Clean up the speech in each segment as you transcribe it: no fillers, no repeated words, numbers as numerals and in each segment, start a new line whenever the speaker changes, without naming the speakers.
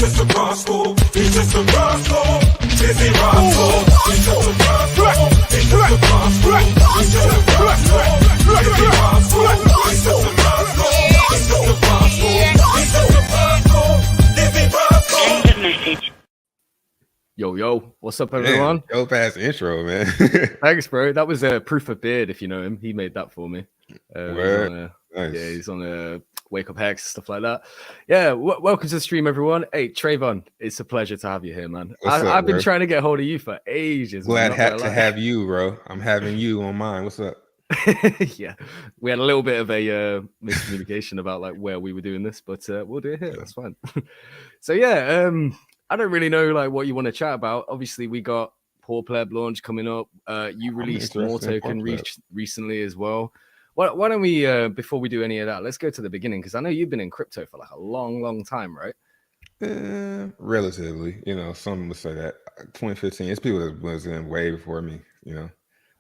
just a rascal. He's just a rascal. Dizzy rascal. He's just a rascal. He's just a rascal. He's just a rascal. Dizzy rascal. He's just a rascal. He's just a rascal. He's just a rascal. Dizzy rascal.
End of message.
Yo, what's up, everyone?
Dope ass intro, man.
Thanks, bro. That was Proof of Beard, if you know him. He made that for me.
Nice.
Yeah, he's on Wake Up Hex, stuff like that. Yeah, welcome to the stream, everyone. Hey, Trayvon, it's a pleasure to have you here, man. I've been trying to get hold of you for ages.
Glad to have you, bro. I'm having you on mine. What's up?
Yeah, we had a little bit of a miscommunication about like where we were doing this, but we'll do it here. That's fine. So yeah, I don't really know like what you want to chat about. Obviously, we got Poor Pleb launch coming up. You released more token recently as well. Why don't we, before we do any of that, let's go to the beginning, because I know you've been in crypto for like a long time, right?
Relatively, some would say that 2015. It's people that was in way before me,
Yeah.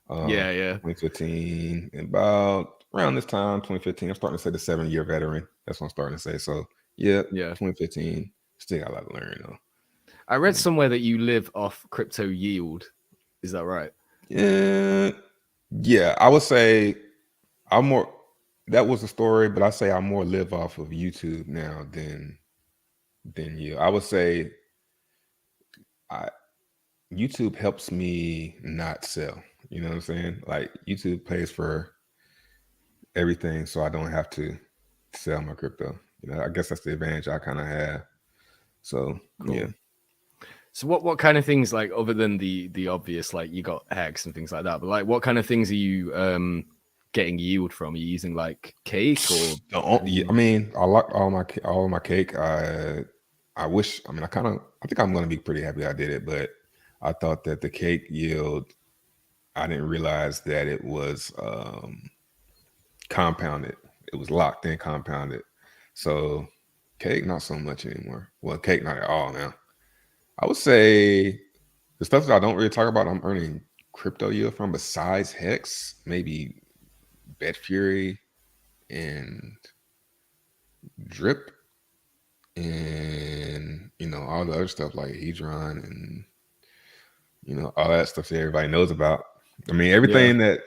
2015, about around this time, 2015. I'm starting to say the 7-year veteran. That's what I'm starting to say. So yeah. 2015. Still got a lot to learn though.
I read somewhere that you live off crypto yield. Is that right?
Yeah. I would say I'm more. That was the story, but I say I more live off of YouTube now than you. I would say YouTube helps me not sell. You know what I'm saying? Like YouTube pays for everything, so I don't have to sell my crypto. I guess that's the advantage I kind of have. So cool. Yeah.
So what kind of things, like, other than the obvious, like you got Hex and things like that, but like what kind of things are you getting yield from? Are you using like cake or?
I mean, I like all my cake. I wish. I mean, I think I'm gonna be pretty happy I did it, but I thought that the cake yield, I didn't realize that it was compounded. It was locked in, compounded. So cake, not so much anymore. Well, cake, not at all now. I would say the stuff that I don't really talk about, I'm earning crypto yield from besides Hex, maybe Betfury and Drip, and all the other stuff like Hedron and all that stuff that everybody knows about. I mean, everything that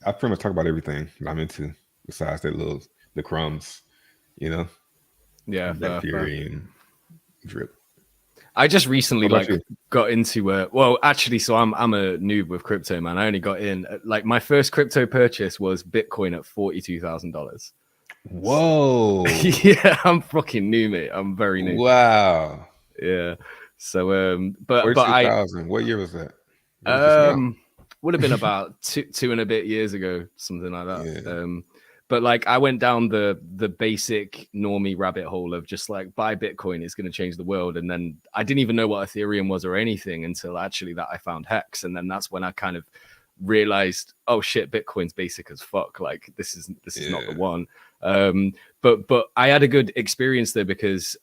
I pretty much talk about, everything that I'm into besides the crumbs,
Yeah,
Betfury and Drip.
I just recently got into well, actually, so I'm a noob with crypto, man. I only got in like my first crypto purchase was Bitcoin at $42,000.
Whoa.
Yeah, I'm fucking new, mate. I'm very new.
Wow.
Yeah. So but
what year was that?
Would have been about two and a bit years ago, something like that.
Yeah.
But like I went down the basic normie rabbit hole of just like buy Bitcoin, it's going to change the world. And then I didn't even know what Ethereum was or anything until actually that I found Hex. And then that's when I kind of realized, oh shit, Bitcoin's basic as fuck. Like this is not the one. But I had a good experience there because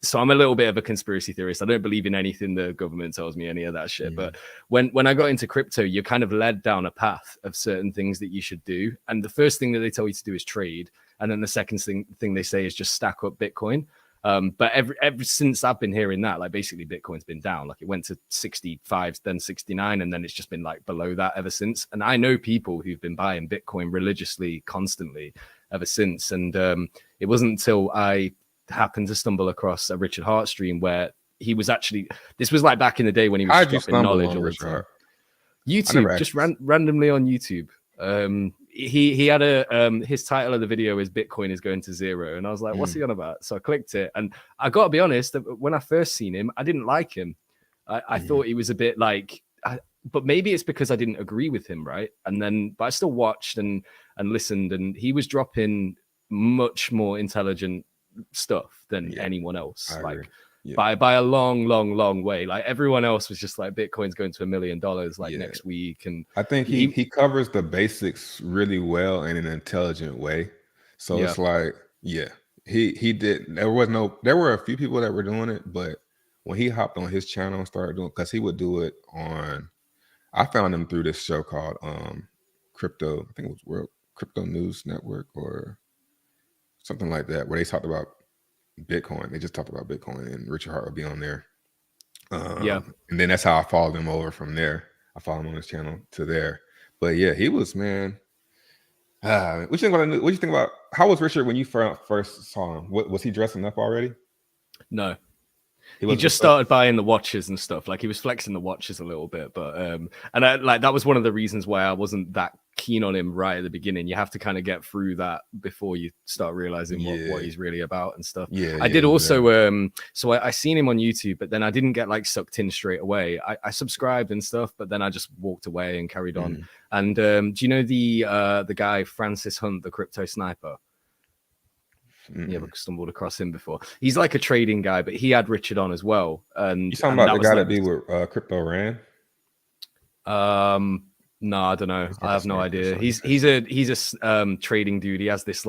so I'm a little bit of a conspiracy theorist. I don't believe in anything the government tells me, any of that shit. But when I got into crypto, you're kind of led down a path of certain things that you should do. And the first thing that they tell you to do is trade. And then the second thing they say is just stack up Bitcoin. But ever since I've been hearing that, like basically Bitcoin's been down. Like it went to 65, then 69, and then it's just been like below that ever since. And I know people who've been buying Bitcoin religiously, constantly ever since. And it wasn't until I happened to stumble across a Richard Hart stream where he was actually, this was like back in the day when he was dropping knowledge all the time. YouTube, just randomly on YouTube. He had his title of the video is Bitcoin is going to zero, and I was like, what's he on about? So I clicked it, and I gotta be honest, when I first seen him, I didn't like him. I thought he was a bit like, but maybe it's because I didn't agree with him, right? But I still watched and listened, and he was dropping much more intelligent stuff than anyone else, like by a long way. Like everyone else was just like Bitcoin's going to $1 million next week, and
I think he covers the basics really well in an intelligent way. So it's like he did. There were a few people that were doing it, but when he hopped on his channel and started doing, because he would do it on, I found him through this show called Crypto, I think it was World Crypto News Network or something like that, where they talked about Bitcoin. They just talked about Bitcoin, and Richard Hart would be on there.
Yeah.
And then that's how I followed him over from there. I followed him on his channel to there. But yeah, he was, man. What you think about? What you think about? How was Richard when you first saw him? Was he dressing up already?
No.
He
He just started buying the watches and stuff. Like he was flexing the watches a little bit, but and I, like that was one of the reasons why I wasn't that keen on him right at the beginning. You have to kind of get through that before you start realizing what he's really about and stuff.
Yeah,
I did also so I seen him on YouTube, but then I didn't get like sucked in straight away. I subscribed and stuff, but then I just walked away and carried on. And do you know the guy Francis Hunt, the crypto sniper? You ever stumbled across him before? He's like a trading guy, but he had Richard on as well. And
you talking about the guy that be with Crypto Ran?
No, I don't know. I have no idea. He's a trading dude. He has this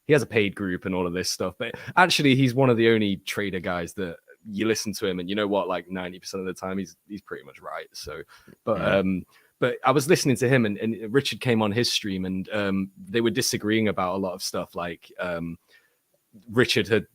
he has a paid group and all of this stuff. But actually, he's one of the only trader guys that you listen to him, and you know what? Like 90% of the time, he's pretty much right. So, but I was listening to him, and Richard came on his stream, and they were disagreeing about a lot of stuff. Like Richard had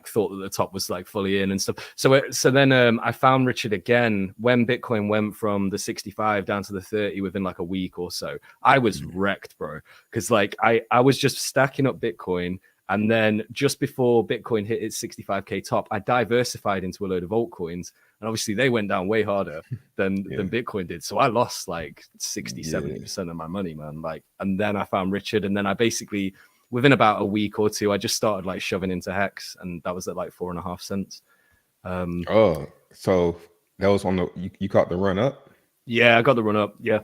thought that the top was fully in and stuff. So then I found Richard again when Bitcoin went from the 65 down to the 30 within a week or so. I was wrecked, bro, because I was just stacking up Bitcoin, and then just before Bitcoin hit its 65k top, I diversified into a load of altcoins, and obviously they went down way harder than Bitcoin did. So I lost 60-70% of my money, man. And then I found Richard, and then I basically, within about a week or two, I just started shoving into Hex, and that was at 4.5 cents.
So that was on the you caught the run up?
Yeah, I got the run up. Yeah,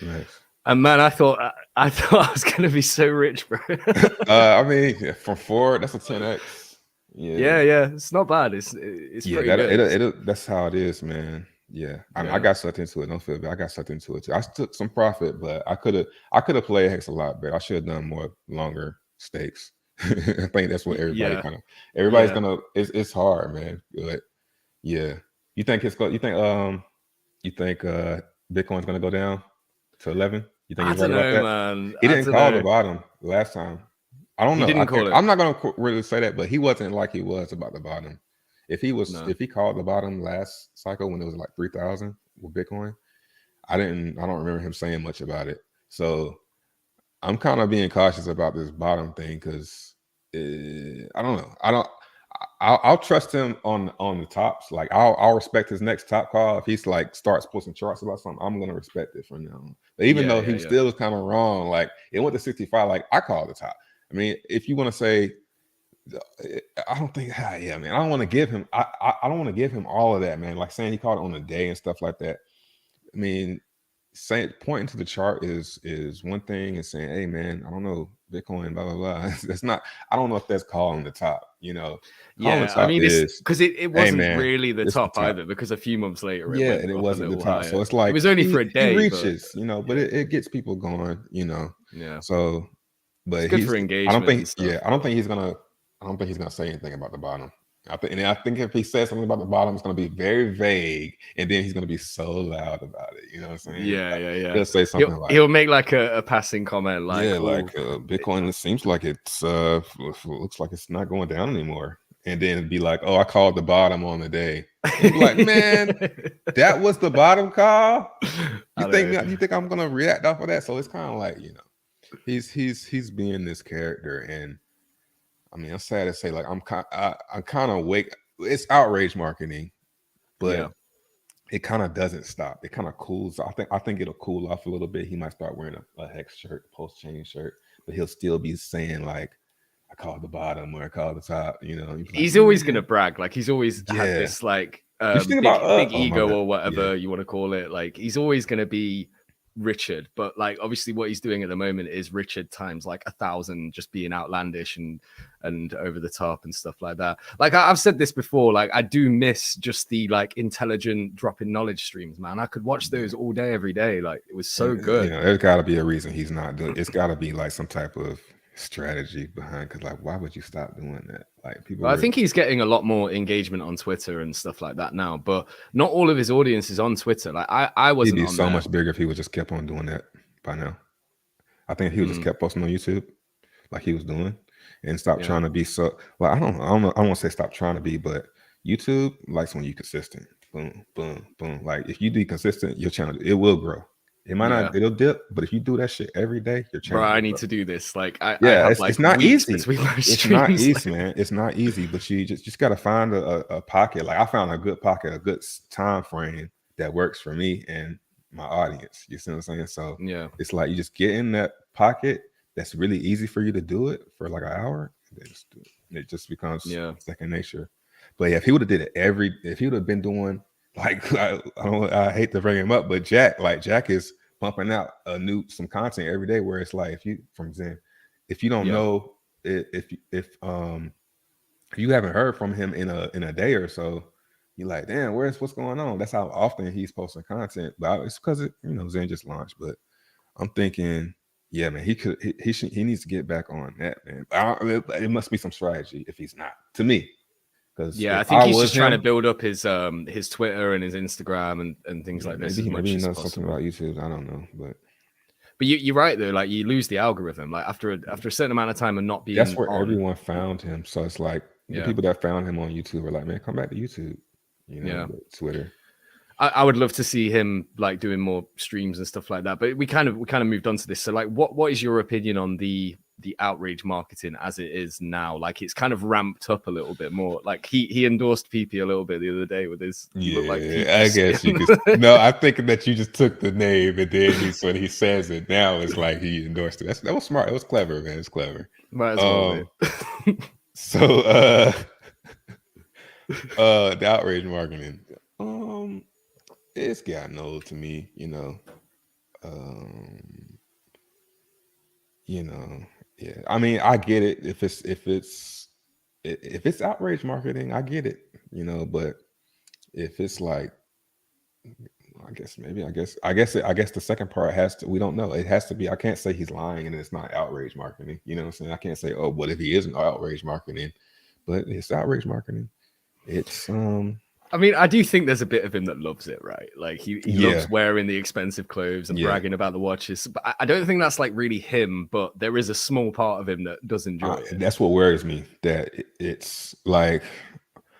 nice.
And man, I thought I was gonna be so rich, bro.
I mean, from 4, that's a 10x.
Yeah. It's not bad. It's pretty good.
That's how it is, man. Yeah, I got sucked into it. Don't feel bad. I got sucked into it too. I took some profit, but I could have played Hex a lot better. I should have done more longer stakes. I think that's what everybody's gonna. It's hard, man. But yeah, you think Bitcoin's gonna go down to 11? You think he's right about that?
Man.
He didn't call the bottom last time. I don't know.
He didn't call it.
I'm not gonna really say that, but he wasn't like he was about the bottom. If he called the bottom last cycle when it was 3,000 with Bitcoin, I don't remember him saying much about it. So I'm kind of being cautious about this bottom thing because I don't know. I'll trust him on the tops. I'll respect his next top call. If he's starts posting charts about something, I'm gonna respect it from now on. But even though he still was kind of wrong, it went to 65. I called the top. I mean, if you want to say, I don't think, man. I don't want to give him. I don't want to give him all of that, man. Saying he called it on the day and stuff like that. I mean, pointing to the chart is one thing, and saying, "Hey, man, I don't know Bitcoin, blah blah blah." That's not. I don't know if that's calling the top.
I mean, because it wasn't really the top either. Because a few months later,
it wasn't the top.
Higher.
So it's
it was only for a day.
He reaches, but it gets people going.
Yeah.
So, but
it's good for engagement.
I don't think he's gonna say anything about the bottom. I think if he says something about the bottom, it's gonna be very vague, and then he's gonna be so loud about it. You know what I'm saying?
Yeah.
He'll say something
he'll make a passing comment
Bitcoin seems like it's looks like it's not going down anymore, and then be like, "Oh, I called the bottom on the day." Be like, man, that was the bottom call. You think I'm gonna react off of that? So it's kind of he's being this character, and I mean, I'm sad to say, I'm kind of wake. It's outrage marketing, but it kind of doesn't stop. It kind of cools. I think it'll cool off a little bit. He might start wearing a Hex shirt, PulseChain shirt, but he'll still be saying I called the bottom or I called the top.
He's always gonna brag. He's always had this big ego or whatever you want to call it. He's always gonna be Richard, but obviously what he's doing at the moment is Richard times 1,000, just being outlandish and over the top and stuff like that. I've said this before, I do miss just the intelligent dropping knowledge streams, man. I could watch those all day, every day. It was so good.
There's got to be a reason he's not doing. It's got to be some type of strategy behind, because why would you stop doing that?
I think he's getting a lot more engagement on Twitter and stuff like that now, but not all of his audience is on Twitter. I wasn't.
He'd be so much bigger if he would just kept on doing that by now. I think he would just kept posting on YouTube like he was doing, and stop trying to be so. Well, I don't want to say stop trying to be, but YouTube likes when you're consistent. Boom, boom, boom. Like if you be consistent, your channel it will grow. It might not, it'll dip, but if you do that shit every day, your channel.
Bro, I need to do this. Like, I
yeah,
have like
it's not easy.
It's
not easy, man. It's not easy, but you just got to find a pocket. Like I found a good pocket, a good time frame that works for me and my audience. You see what I'm saying? So
yeah,
it's like you just get in that pocket that's really easy for you to do it for like an hour, and then just do it. It just becomes second nature. But yeah, if he would have did it if he would have been doing like I hate to bring him up, but Jack is pumping out some content every day where it's like if you don't know if you haven't heard from him in a day or so, you're like, damn, what's going on? That's how often he's posting content. But it's because Zen just launched. But I'm thinking, yeah, man, he needs to get back on that, man. It must be some strategy if he's not, to me.
Yeah, I think he's just trying to build up his Twitter and his Instagram and things like this.
Maybe he knows something about YouTube. I don't know, but
you're right though. Like you lose the algorithm. Like after a certain amount of time of not being.
That's where everyone found him. So it's like the people that found him on YouTube are like, man, come back to YouTube. Twitter.
I would love to see him like doing more streams and stuff like that. But we kind of moved on to this. So like, what is your opinion on the outrage marketing as it is now? Like it's kind of ramped up a little bit more. Like he endorsed PP a little bit the other day with his
I guess you could. No, I think that you just took the name and then when he says it now it's like he endorsed it. That was smart. It was clever, man. It's clever.
Might as well.
So the outrage marketing. It's gotten old to me, yeah. I mean, I get it if it's outrage marketing, I get it, but if it's like, I guess the second part we don't know. It has to be, I can't say he's lying and it's not outrage marketing. You know what I'm saying? I can't say, oh, what if he isn't outrage marketing, but it's outrage marketing. It's,
I mean, I do think there's a bit of him that loves it, right? Like he loves wearing the expensive clothes and bragging about the watches. But I don't think that's like really him, but there is a small part of him that does enjoy it.
That's what worries me, that it's like,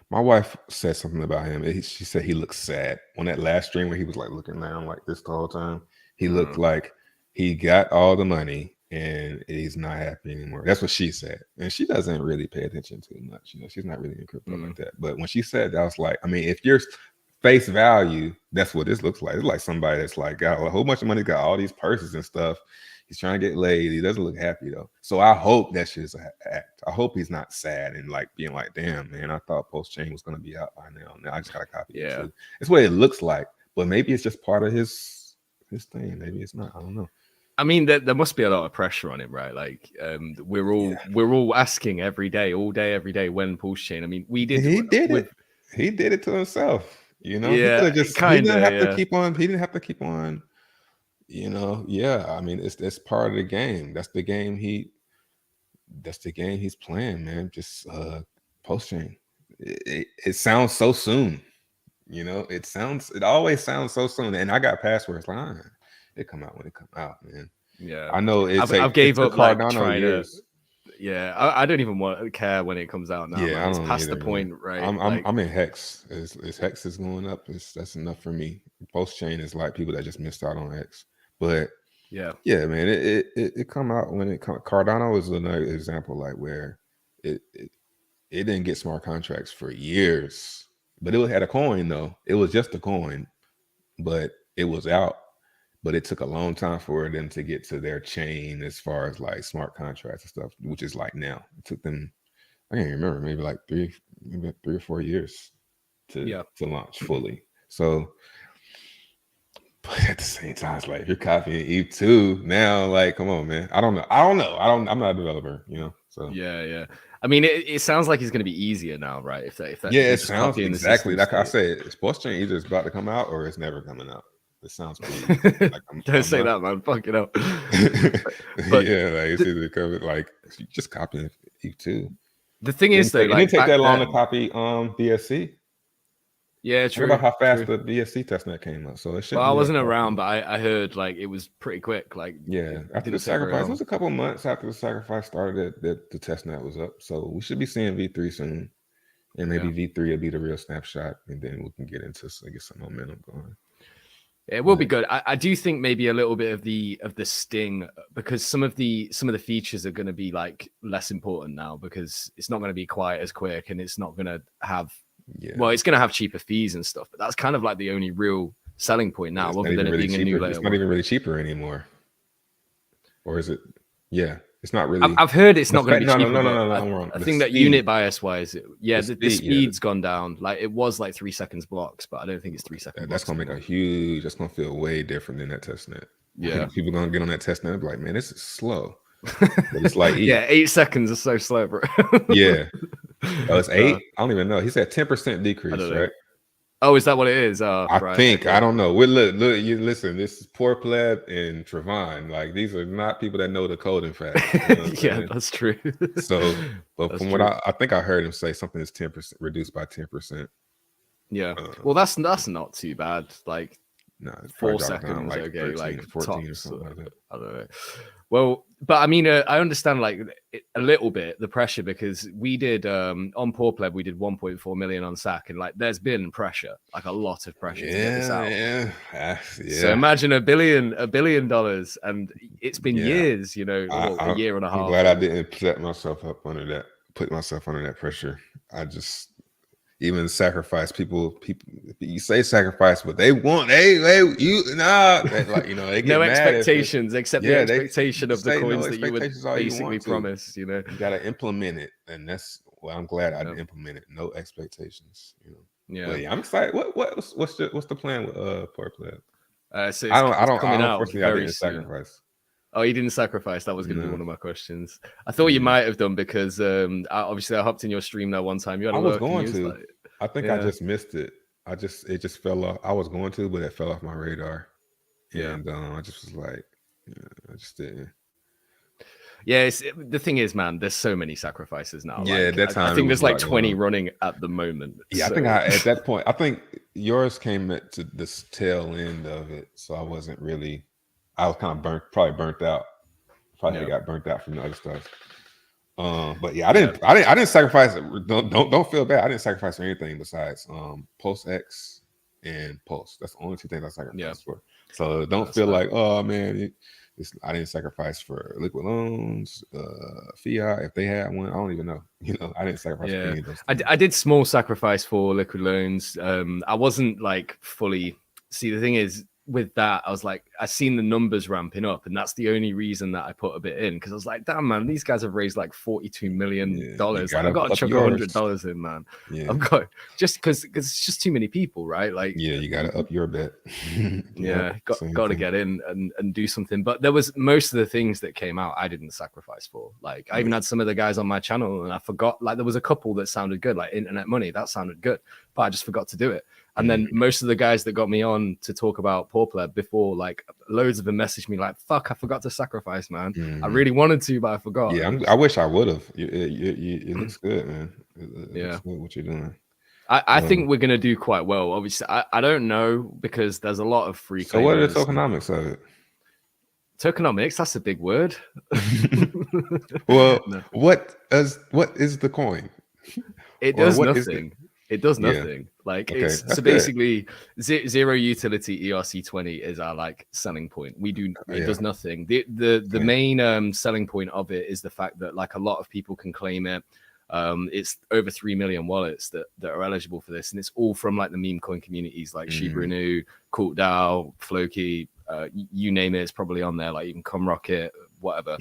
my wife said something about him. She said he looks sad on that last stream where he was like looking down like this the whole time. He looked like he got all the money and he's not happy anymore. That's what she said. And she doesn't really pay attention too much. She's not really in crypto like that. But when she said that, I was like, I mean, if you're face value, that's what this looks like. It's like somebody that's like got a whole bunch of money, got all these purses and stuff. He's trying to get laid. He doesn't look happy though. So I hope that shit's an act. I hope he's not sad and like being like, damn, man, I thought PulseChain was gonna be out by now. Now I just gotta copy it too. It's what it looks like. But maybe it's just part of his thing. Maybe it's not. I don't know.
I mean, there must be a lot of pressure on him, right? Like, we're all asking every day, all day, every day, when PulseChain. I mean, we did.
He did it to himself.
Yeah,
he didn't have to keep on. He didn't have to keep on. I mean, it's part of the game. That's the game he's playing, man. Just PulseChain. It sounds so soon. It always sounds so soon. And I got passwords like. It come out when it come out, man.
Yeah,
I know.
I've gave up like trying to. Yeah, I don't even care when it comes out now. Yeah, it's past the point, right?
I'm in Hex. As Hex is going up, that's enough for me. PulseChain is like people that just missed out on Hex, but yeah, man, it come out when it come. Cardano is another example, like where it didn't get smart contracts for years, but it had a coin though. It was just a coin, but it was out. But it took a long time for them to get to their chain as far as like smart contracts and stuff, which is like now. It took them, I can't remember, maybe like three or 4 years to launch fully. So, but at the same time, it's like if you're copying ETH2 now, like, come on, man. I don't know. I'm not a developer, So
yeah. I mean, it sounds like it's going to be easier now, right? If that
it sounds exactly like I said. PulseChain either it's about to come out or it's never coming out. It sounds pretty. Like
Don't say that, man. Fuck it up.
But it's either covered like just copying ETH2.
The thing is, though,
it didn't take that long to copy BSC.
Yeah,
What
true.
about how fast
true.
the BSC testnet came up? So it should.
Well, I wasn't around, but I heard like it was pretty quick. Like,
Yeah,
it
after the
didn't take very
sacrifice, it
long.
was a couple of months after the sacrifice started that the testnet was up. So we should be seeing V3 soon, and maybe V3 will be the real snapshot, and then we can get into get some momentum going.
It will be good. I do think maybe a little bit of the sting, because some of the features are going to be like less important now, because it's not going to be quite as quick, and it's not going to have well, it's going to have cheaper fees and stuff, but that's kind of like the only real selling point now, other than it being a new layer.
It's not even really cheaper anymore, or is it? Yeah, it's not really.
I've heard it's not going to be cheaper.
No, I'm wrong.
I think that unit bias wise, the speed's gone down. Like it was like 3 seconds blocks, but I don't think it's 3 seconds.
That's gonna make a huge. That's gonna feel way different than that testnet.
Yeah,
people gonna get on that testnet and be like, man, this is slow. But it's like
yeah, 8 seconds is so slow, bro.
Yeah. Oh, it's 8. I don't even know. He said 10% decrease, right?
Oh, is that what it is?
I think. Okay. I don't know. Look, you listen. This is Poor Pleb and Trevon. Like, these are not people that know the code. In fact,
yeah, that's true.
So, but from what I think I heard him say, something is 10% reduced by 10%.
Yeah. Well, that's not too bad. Like,
no,
4 seconds,
like
okay,
13
like
or 14
tops,
or something like that.
I don't know. Well, but I mean, I understand like a little bit the pressure, because we did on Poor Pleb, we did 1.4 million on SAC, and like there's been pressure, like a lot of pressure to get this out.
Yeah.
So imagine $1 billion, and it's been years, you know, a year and a half.
I'm glad I didn't put myself under that pressure. I just. Even sacrifice people, you say sacrifice, but they want they like you know they get
no
mad
expectations except the expectation of the coins that you would basically promise. You know,
you gotta implement it, and that's I'm glad I didn't implement it. No expectations, you know. Yeah, I'm excited. What's the plan with Poor Pleb?
So
I don't
unfortunately
I didn't sacrifice.
Oh, you didn't sacrifice. That was going to be one of my questions. I thought you might have done, because obviously I hopped in your stream that one time. You had
I was going to. Like, I think I just missed it. It just fell off. I was going to, but it fell off my radar. And I just was like, I just didn't.
Yeah, the thing is, man, there's so many sacrifices now.
Yeah,
like,
that time
I think there's like 20 running at the moment.
Yeah, so. I think at that point, I think yours came to this tail end of it, so I wasn't really. I was kind of probably burnt out. Probably got burnt out from the other stuff. But yeah, I didn't sacrifice. Don't feel bad. I didn't sacrifice for anything besides Postage and Pulse. That's the only 2 things I sacrificed for. So don't feel like, oh man, I didn't sacrifice for liquid loans, fiat. If they had one, I don't even know. You know, I didn't sacrifice for any of those things.
I did small sacrifice for liquid loans. I wasn't like fully. See, the thing is, with that, I was like, I seen the numbers ramping up, and that's the only reason that I put a bit in, because I was like, damn man, these guys have raised like $42 million. Like, I've got to chuck $100 in, man. I've got because it's just too many people, right? Like,
you got to up your bet.
got to get in and do something. But there was most of the things that came out I didn't sacrifice for. Like, I even had some of the guys on my channel, and I forgot. Like, there was a couple that sounded good, like Internet Money, that sounded good, but I just forgot to do it. And then most of the guys that got me on to talk about Poor Pleb before, like loads of them messaged me like, fuck, I forgot to sacrifice, man. I really wanted to, but I forgot.
Yeah, I wish I would have. It looks good, man. It looks good what you're doing.
I think we're going to do quite well. Obviously, I don't know, because there's a lot of free.
So what are the tokenomics of it?
Tokenomics, that's a big word.
Well, what is the coin?
It does nothing. It does nothing. Like, it's basically zero utility ERC20 is our like selling point. It does nothing. The main selling point of it is the fact that like a lot of people can claim it. It's over 3 million wallets that are eligible for this, and it's all from like the meme coin communities like Shiba Inu, CoolDAO, Floki, you name it, it's probably on there. Like even CumRocket, whatever.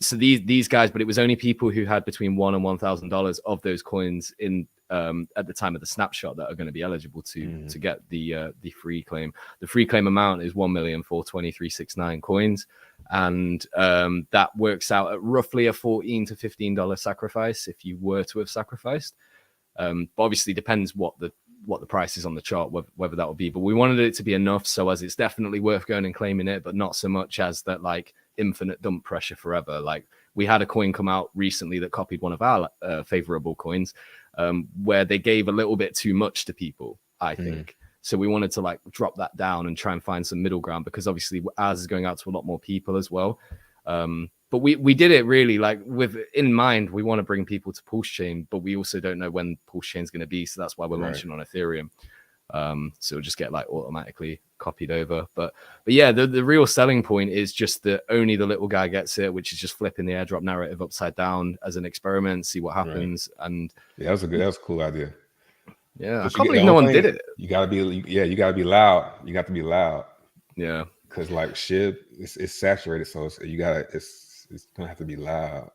So these guys, but it was only people who had between $1,000 and $1,000 of those coins in at the time of the snapshot that are going to be eligible to get the free claim. The free claim amount is 1,423,669 coins, and that works out at roughly a $14 to $15 sacrifice if you were to have sacrificed. But obviously depends what the what the price is on the chart, whether that will be, but we wanted it to be enough so as it's definitely worth going and claiming it, but not so much as that like infinite dump pressure forever. Like we had a coin come out recently that copied one of our favorable coins, where they gave a little bit too much to people, I think. So we wanted to like drop that down and try and find some middle ground, because obviously ours is going out to a lot more people as well. But we did it really like with in mind. We want to bring people to PulseChain, but we also don't know when PulseChain is going to be. So that's why we're launching on Ethereum. So it'll just get like automatically copied over. But yeah, the real selling point is just that only the little guy gets it, which is just flipping the airdrop narrative upside down as an experiment, see what happens. And
yeah, that was a cool idea.
Yeah, I can't believe no one did it.
You gotta be loud. You got to be loud.
Yeah,
because like SHIB, it's saturated, so it's gonna have to be loud.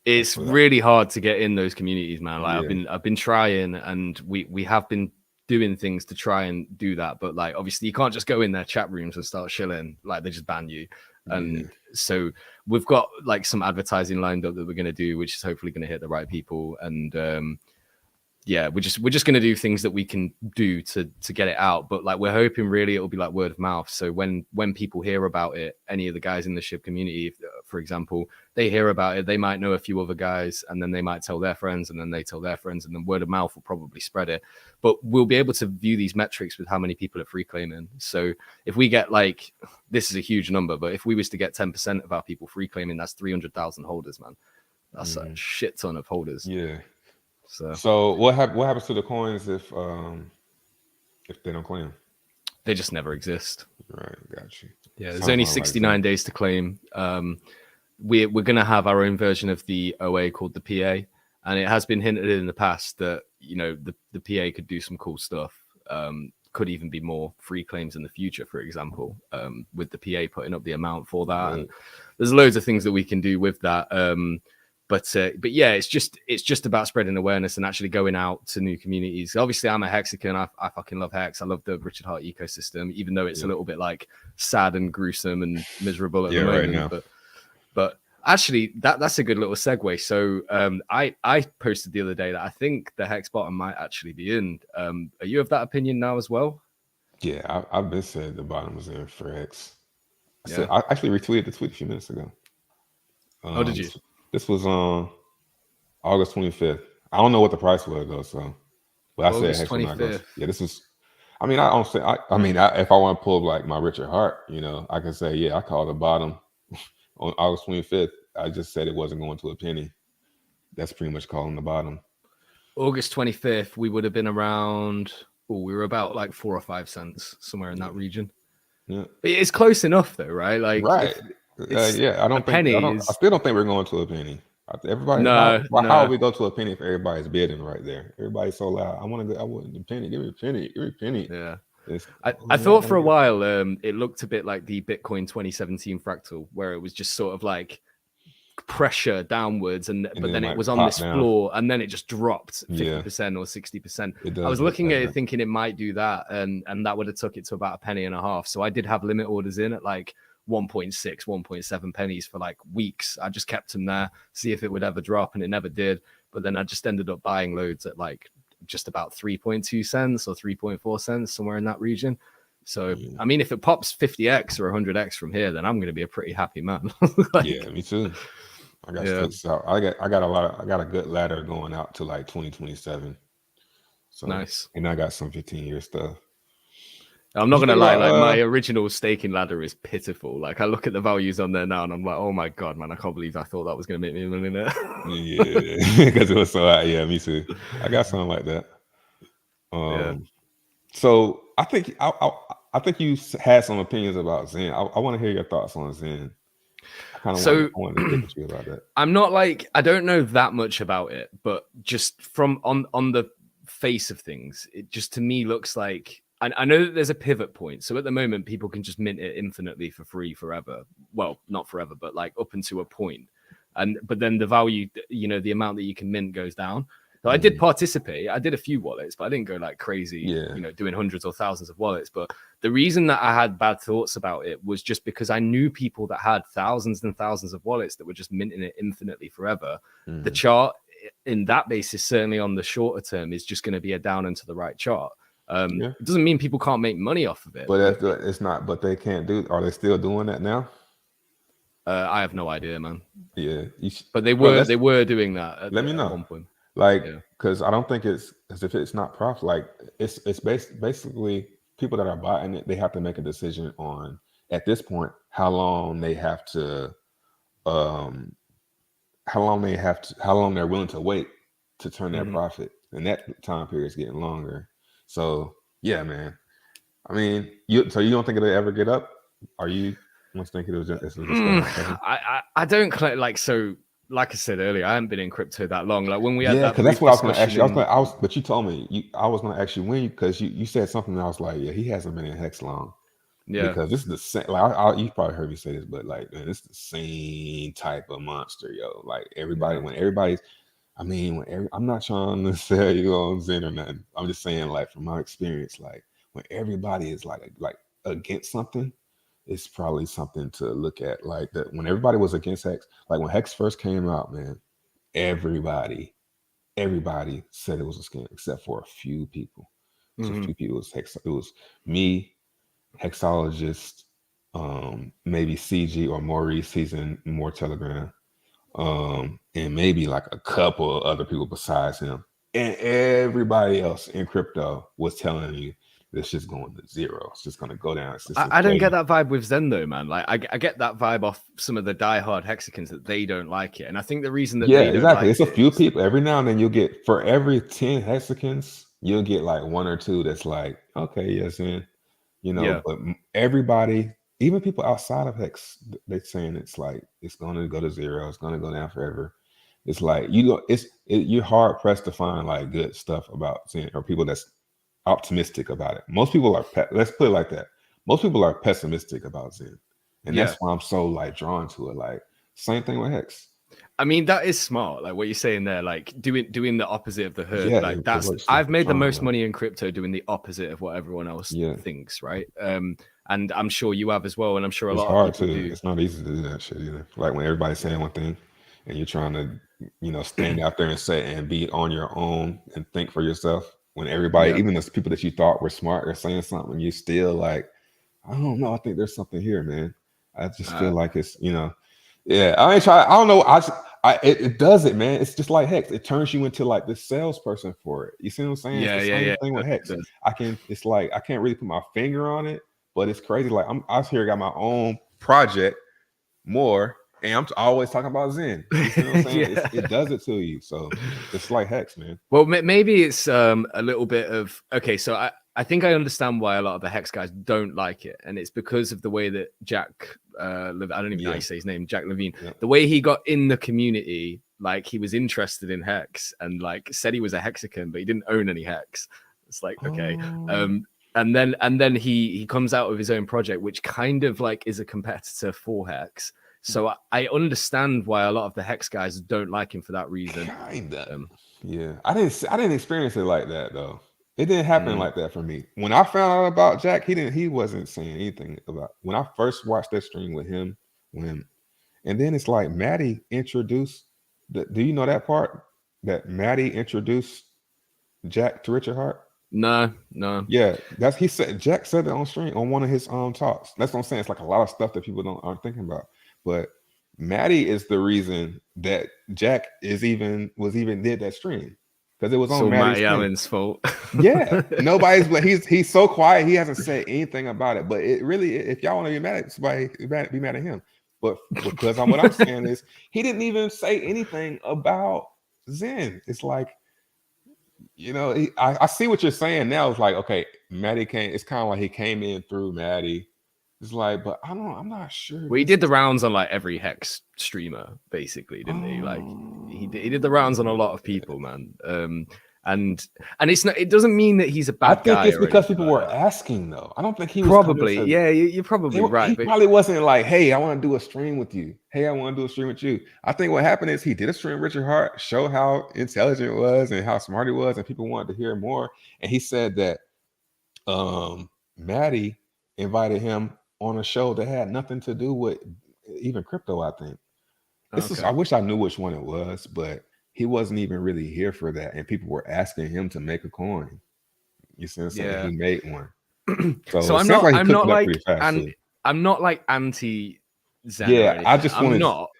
It's really hard to get in those communities, man. Like I've been trying, and we have been doing things to try and do that, but like obviously you can't just go in their chat rooms and start shilling. Like they just ban you. And so we've got like some advertising lined up that we're going to do, which is hopefully going to hit the right people. And yeah, we're just going to do things that we can do to get it out. But like we're hoping really it'll be like word of mouth. So when people hear about it, any of the guys in the SHIB community, for example, they hear about it, they might know a few other guys, and then they might tell their friends, and then they tell their friends, and then word of mouth will probably spread it. But we'll be able to view these metrics with how many people are free claiming. So if we get like, this is a huge number, but if we was to get 10% of our people free claiming, that's 300,000 holders, man. That's a shit ton of holders.
Yeah.
So
what happens to the coins if they don't claim?
They just never exist.
Right, got you.
Yeah, there's only 69 days to claim. We're going to have our own version of the OA called the PA, and it has been hinted in the past that, you know, the PA could do some cool stuff. Could even be more free claims in the future, for example, with the PA putting up the amount for that. And there's loads of things that we can do with that. But yeah, it's just about spreading awareness and actually going out to new communities. Obviously, I'm a Hexican. I fucking love Hex. I love the Richard Hart ecosystem, even though it's a little bit like sad and gruesome and miserable at the moment. Right now. But actually, that's a good little segue. So I posted the other day that I think the Hex bottom might actually be in. Are you of that opinion now as well?
Yeah, I've been said the bottom was in for Hex. I actually retweeted the tweet a few minutes ago.
Oh, did you?
This was on August 25th. I don't know what the price was though, so but I said Hex 25th. Yeah, this was. I mean, I don't say. I mean, if I want to pull like my Richard Hart, you know, I can say, yeah, I called the bottom on August 25th. I just said it wasn't going to a penny. That's pretty much calling the bottom.
August 25th, we would have been around. Oh, we were about like 4 or 5 cents, somewhere in that region. Yeah, but it's close enough though, right? Like,
right. Yeah, I still don't think we're going to a penny. Everybody,
no.
How would we go to a penny if everybody's bidding right there? Everybody's so loud. I want a penny. Give me a penny. Give me a penny.
Yeah. I thought for a while it looked a bit like the Bitcoin 2017 fractal, where it was just sort of like pressure downwards, but then it was on this floor, and then it just dropped 50% or 60%. I was looking at it thinking it might do that, and that would have took it to about a penny and a half. So I did have limit orders in at like 1.6, 1.7 pennies for like weeks. I just kept them there, see if it would ever drop, and it never did. But then I just ended up buying loads at like just about 3.2 cents or 3.4 cents, somewhere in that region. So I mean, if it pops 50x or 100x from here, then I'm going to be a pretty happy man.
Like, yeah, me too. I got a good ladder going out to like 2027. So
nice.
And I got some 15-year stuff.
I'm not gonna lie, like my original staking ladder is pitiful. Like I look at the values on there now, and I'm like, oh my god, man, I can't believe I thought that was gonna make me a millionaire.
Yeah, because it was so high. Yeah, me too. I got something like that. So I think you had some opinions about Zen. I want to hear your thoughts on Zen. I want to think to you about that.
I'm not like, I don't know that much about it, but just from on the face of things, it just to me looks like. I know that there's a pivot point. So at the moment, people can just mint it infinitely for free forever. Well, not forever, but like up until a point. But then the value, you know, the amount that you can mint goes down. So I did participate. I did a few wallets, but I didn't go like crazy, you know, doing hundreds or thousands of wallets. But the reason that I had bad thoughts about it was just because I knew people that had thousands and thousands of wallets that were just minting it infinitely forever. The chart in that basis, certainly on the shorter term, is just going to be a down and to the right chart.
Yeah.
It doesn't mean people can't make money off of it.
But it's not. But they can't do. Are they still doing that now?
I have no idea, man.
Yeah.
But they were doing that
Let me
at
know.
one point.
Like,
Yeah.
because I don't think it's as if it's not profit. Like, it's basically people that are buying it. They have to make a decision on at this point how long they have to, how long they're willing to wait to turn their profit, and that time period is getting longer. So yeah, man. I mean, you don't think it'll ever get up? Are you once thinking it was just
I don't like so. Like I said earlier, I haven't been in crypto that long. Like when we had that,
because that's what I was going to ask you. But you told me I was going to ask you when, because you said something. And I was like, yeah, he hasn't been in Hex long. Yeah, because this is the same. Like you probably heard me say this, but like, man, it's the same type of monster, yo. Like everybody, when everybody's, I mean, I'm not trying to sell you on Zen or nothing. I'm just saying, like from my experience, like when everybody is like against something, it's probably something to look at. Like that when everybody was against Hex, like when Hex first came out, man, everybody said it was a scam except for a few people. So a few people it was me, Hexologist, maybe CG or Maurice, he's in more Telegram, and maybe like a couple of other people besides him. And everybody else in crypto was telling you it's just going to zero. It's just going to go down.
I don't get that vibe with Zen though, man. Like I get that vibe off some of the diehard Hexicans that they don't like it, and I think the reason that they don't like
it's a few people. Every now and then you'll get, for every 10 Hexicans, you'll get like one or two that's like, okay, yes, man. You know, but everybody, even people outside of Hex, they're saying it's like it's going to go to zero. It's going to go down forever. It's like you're hard pressed to find like good stuff about Zen or people that's optimistic about it. Most people are. Let's put it like that. Most people are pessimistic about Zen, and that's why I'm so like drawn to it. Like same thing with Hex.
I mean, that is smart. Like what you're saying there, like doing the opposite of the herd.
Yeah,
like that's I've made the most money in crypto doing the opposite of what everyone else thinks, right? And I'm sure you have as well. And I'm sure a lot of people do.
It's not easy to do that shit either. Like when everybody's saying one thing, and you're trying to, stand out there and say and be on your own and think for yourself. When everybody, even those people that you thought were smart, are saying something, you still like, I don't know. I think there's something here, man. I just feel like it's, yeah. I ain't try. I don't know. It does it, man. It's just like Hex. It turns you into like this salesperson for it. You see what I'm saying? It's the same thing with Hex. It's like I can't really put my finger on it, but it's crazy. Like I here got my own project more, and I'm always talking about Zen. You see what I'm saying? It does it to you. So it's like Hex, man.
Well, maybe it's a little bit of so I think I understand why a lot of the Hex guys don't like it, and it's because of the way that Jack, I don't even know how you say his name, Jack Levine, the way he got in the community, like he was interested in Hex and like said he was a Hexican, but he didn't own any Hex. It's like, okay. And then he comes out with his own project, which kind of like is a competitor for Hex. So I understand why a lot of the Hex guys don't like him for that reason.
Yeah, I didn't experience it like that though. It didn't happen like that for me. When I found out about Jack, he wasn't saying anything about. When I first watched that stream with him, and then it's like Maddie introduced. Do you know that part? That Maddie introduced Jack to Richard Hart.
No.
Yeah, Jack said that on stream on one of his talks. That's what I'm saying. It's like a lot of stuff that people aren't thinking about. But Maddie is the reason that Jack was even did that stream. Because it was on
Matty Allen's fault.
Yeah, but he's so quiet. He hasn't said anything about it. But it really, if y'all want to be mad at somebody, be mad at him. But because what I'm saying is, he didn't even say anything about Zen. It's like, I see what you're saying now. It's like, okay, Maddie came. It's kind of like he came in through Maddie. It's like, but I'm not sure.
Well, he did the rounds on like every Hex streamer, basically, didn't he? Like he did the rounds on a lot of people, man. And it's not. It doesn't mean that he's a bad guy.
I think it's because people were asking, though. I don't think he was
probably. Yeah, you're probably right.
He probably wasn't like, "Hey, I want to do a stream with you. Hey, I want to do a stream with you." I think what happened is he did a stream with Richard Hart, show how intelligent it was and how smart he was, and people wanted to hear more. And he said that Maddie invited him on a show that had nothing to do with even crypto, I think. I wish I knew which one it was, but he wasn't even really here for that. And people were asking him to make a coin. You see what I'm saying?
Yeah.
He made one.
So
So it
I'm
sounds
not
like he
I'm
cooked
not
it up
like
pretty fast, too.
I'm not like anti Zen.
Yeah,
or anything.
I just
I'm
wanted-
not.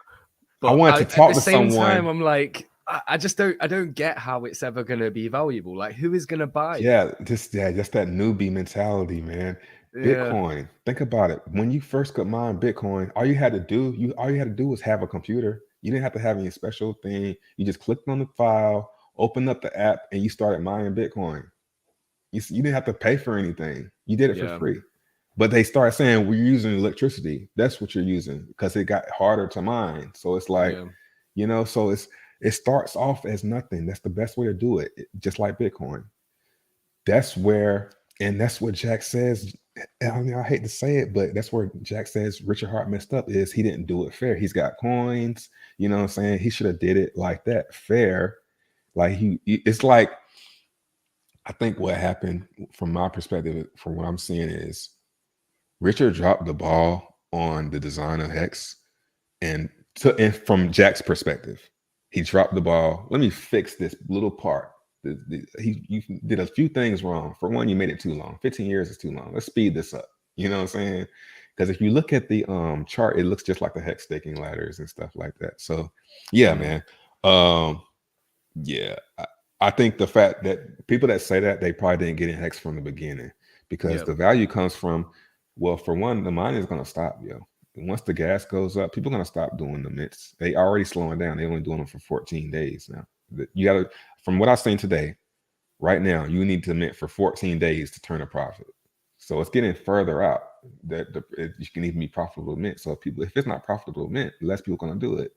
I
But
wanted to
at
talk
the
to
same
someone.
time, I'm like, I just don't get how it's ever gonna be valuable. Like, who is gonna buy it?
Yeah, just that newbie mentality, man.
Yeah.
Bitcoin. Think about it. When you first could mine Bitcoin, all you had to do was have a computer. You didn't have to have any special thing. You just clicked on the file, opened up the app, and you started mining Bitcoin. You didn't have to pay for anything. You did it for free. But they started saying we're using electricity. That's what you're using because it got harder to mine. So it's like, you know, so it starts off as nothing. That's the best way to do it. Just like Bitcoin. That's where, and that's what Jack says. I mean, I hate to say it, but that's where Jack says Richard Hart messed up is he didn't do it fair. He's got coins, you know what I'm saying? He should have did it like that, fair. Like it's like, I think what happened from my perspective, from what I'm seeing is Richard dropped the ball on the design of Hex, and from Jack's perspective, he dropped the ball. Let me fix this little part. You did a few things wrong. For one, you made it too long. 15 years is too long. Let's speed this up. You know what I'm saying? Because if you look at the chart, it looks just like the Hex staking ladders and stuff like that. So yeah, man. Yeah, I think the fact that people that say that, they probably didn't get in Hex from the beginning, because the value comes from, well, for one, the mining is going to stop, yo. And once the gas goes up, people are going to stop doing the mints. They already slowing down. They're only doing them for 14 days now. You got to, from what I've seen today, right now, you need to mint for 14 days to turn a profit. So it's getting further out that you can even be profitable to mint. So if it's not profitable to mint, less people going to do it.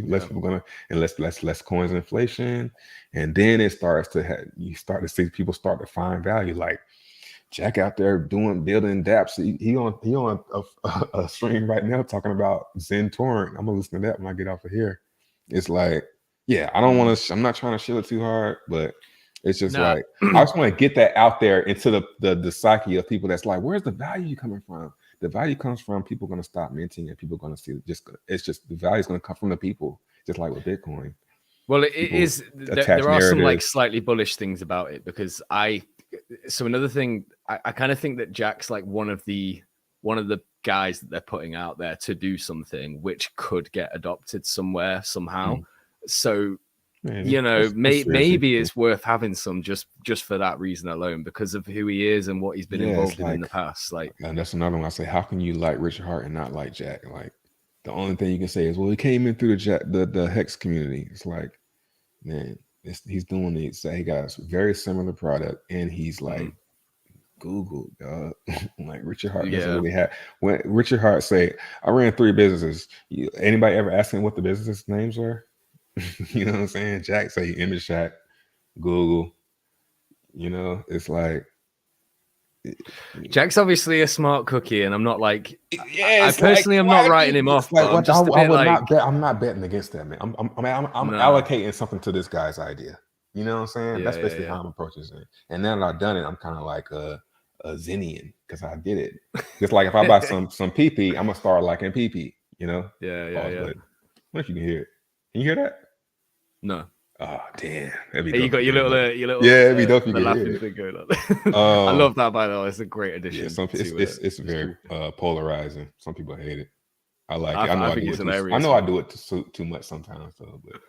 Less people going to, and less coins inflation, and then it starts to you start to see people start to find value. Like Jack out there building dApps. He on a stream right now talking about Zen Torrent. I'm gonna listen to that when I get off of here. It's like, yeah, I don't want to. I'm not trying to shill it too hard, but it's just like I just want to get that out there into the psyche of people. That's like, where's the value coming from? The value comes from people going to stop minting, and people going to see it's just the value is going to come from the people, just like with Bitcoin.
Well, it is. There are some like slightly bullish things about it, because so another thing, I kind of think that Jack's like one of the guys that they're putting out there to do something which could get adopted somewhere somehow. So you know, maybe it's worth having some just for that reason alone, because of who he is and what he's been involved in the past. Like,
and that's another one. I say, how can you like Richard Hart and not like Jack? Like, the only thing you can say is, well, he came in through the Hex community. It's like, man, he's doing it. So he got a very similar product, and he's like Google, dog. Like Richard Hart doesn't really have. When Richard Hart say, I ran 3 businesses. Anybody ever ask him what the business names were? You know what I'm saying? Jack say Image Shack, Google. You know, it's like
Jack's obviously a smart cookie, and I'm not like, I personally am not writing him off. Like, I'm just
I'm not betting against that, man. I'm allocating something to this guy's idea. You know what I'm saying? That's basically how I'm approaching it. And now that I've done it, I'm kind of like a Zenian, because I did it. Just like if I buy some PP, I'm gonna start liking PP. You know? Yeah. What if you can hear it? Can you hear that?
No.
Oh damn!
You got your little
it'd be dope. You can
laughing
hear
thing going on. I love that, by the way. It's a great addition.
Yeah, it's very polarizing. Some people hate it. I like it.
I think it's hilarious.
I know I do it too much sometimes, though. But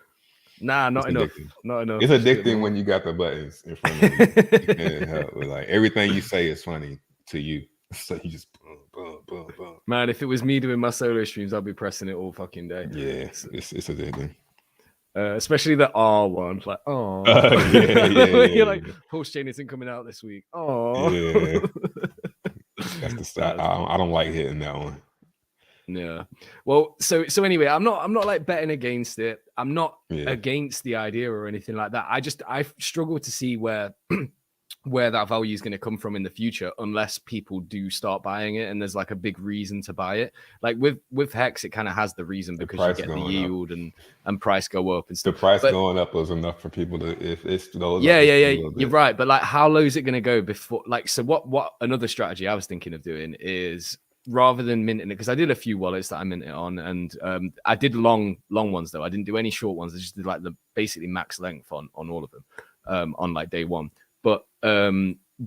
not enough.
Addicting.
Not enough.
It's addicting when you got the buttons in front of you. You can't help it. Like everything you say is funny to you, so you just boom.
Man, if it was me doing my solo streams, I'd be pressing it all fucking day.
Yeah, it's addicting.
Especially the R one, like you're like, PulseChain isn't coming out this week. Oh,
yeah, that's the style. I don't like hitting that one.
Yeah. Well, so anyway, I'm not like betting against it. I'm not against the idea or anything like that. I struggle to see where that value is going to come from in the future, unless people do start buying it and there's like a big reason to buy it. Like with Hex, it kind of has the reason, because you get the yield and price go up and stuff.
The price going up was enough for people to, if it's those.
Yeah. You're right. But like, how low is it going to go before? Like, so what another strategy I was thinking of doing is, rather than minting it, because I did a few wallets that I minted on, and I did long ones though. I didn't do any short ones. I just did like the basically max length on all of them on like day one. But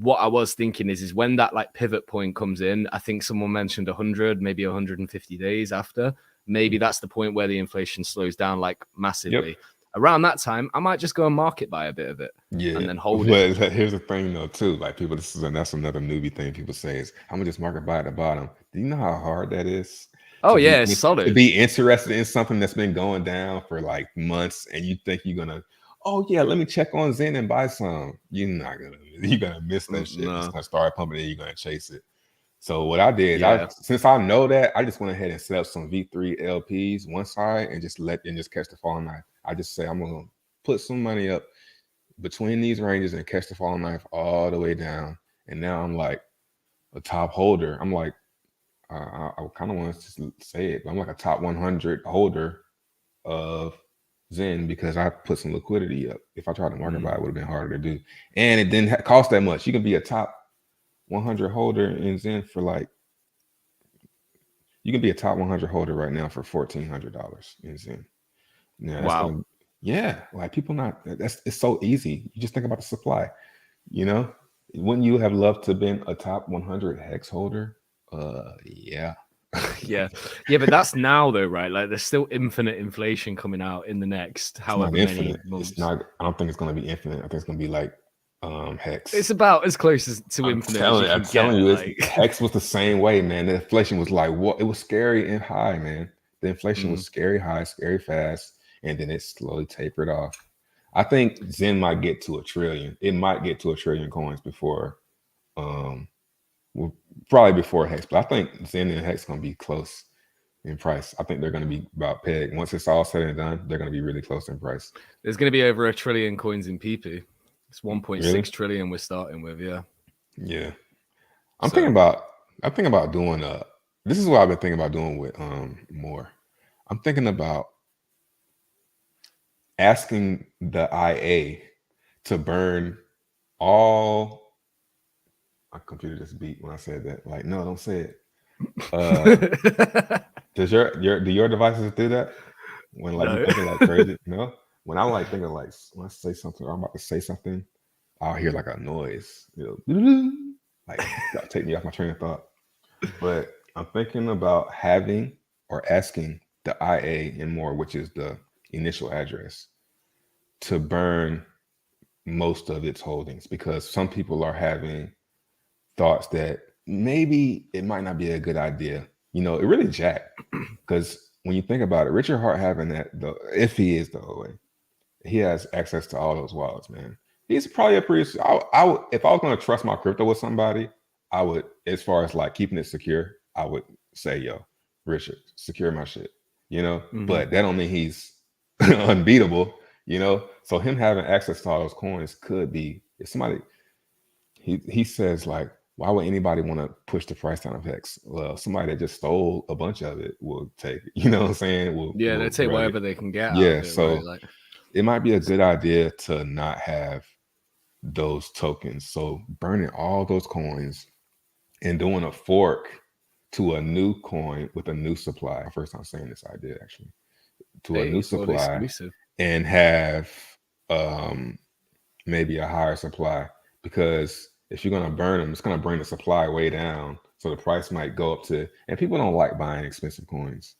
what I was thinking is when that like pivot point comes in, I think someone mentioned 100, maybe 150 days after. Maybe that's the point where the inflation slows down like massively.
Yep.
Around that time, I might just go and market buy a bit of it.
Yeah,
and then hold it.
but here's the thing though too, like people, that's another newbie thing people say is, I'm gonna just market buy at the bottom. Do you know how hard that is?
Oh yeah, it's solid.
To be interested in something that's been going down for like months, and you think you're gonna, oh yeah, let me check on Zen and buy some. You're gonna miss that shit.
No.
It's gonna start pumping, and you're gonna chase it. So what I did,
Yeah.
since I know that, I just went ahead and set up some V3 LPs one side and just catch the falling knife. I just say I'm gonna put some money up between these ranges and catch the falling knife all the way down. And now I'm like a top holder. I'm like, I kind of want to say it, but I'm like a top 100 holder of Zen because I put some liquidity up. If I tried to market buy, it would have been harder to do. And it didn't cost that much. You can be a top 100 holder in Zen for like, you can be a top 100 holder right now for $1,400 in Zen. Now,
wow.
Yeah, like people it's so easy. You just think about the supply, wouldn't you have loved to have been a top 100 hex holder? Yeah.
yeah, but that's now though, right? Like there's still infinite inflation coming out in the next however many months.
It's not, I don't think it's going to be infinite. I think it's going to be like hex.
It's about as close to infinite
I'm telling you, hex was the same way, man. The inflation was like, what? It was scary and high, man. The inflation was scary high, scary fast. And then it slowly tapered off. I think Zen might get to 1 trillion. It might get to 1 trillion coins before, probably before Hex. But I think Zen and Hex going to be close in price. I think they're going to be about peg. Once it's all said and done, they're going to be really close in price.
There's going to be over 1 trillion coins in PP. It's 1.6
really?
trillion we're starting with. Yeah.
Yeah. I'm thinking about doing this is what I've been thinking about doing with more. I'm thinking about asking the IA to burn all. My computer just beat when I said that. Like, no, don't say it. Does do your devices do that? When like you thinking like crazy? No. When I like thinking like when I say something or I'm about to say something, I'll hear like a noise. Like that'll take me off my train of thought. But I'm thinking about having or asking the IA and more, which is the initial address, to burn most of its holdings, because some people are having thoughts that maybe it might not be a good idea. It really jacked, because when you think about it, Richard Hart having that, if he is the OA, he has access to all those wallets, man. He's probably a pretty. If I was going to trust my crypto with somebody, I would, as far as like keeping it secure, I would say, yo, Richard, secure my shit. But that don't mean he's unbeatable. So him having access to all those coins could be, if somebody, he says like, why would anybody want to push the price down of Hex? Well, somebody that just stole a bunch of it will take it. You know what I'm saying?
They'll take whatever they can get.
Yeah,
out of it,
so
right? Like,
it might be a good idea to not have those tokens. So burning all those coins and doing a fork to a new coin with a new supply. First time saying this idea actually. To a new supply and have maybe a higher supply, because if you're going to burn them, it's going to bring the supply way down. So the price might go up to, and people don't like buying expensive coins.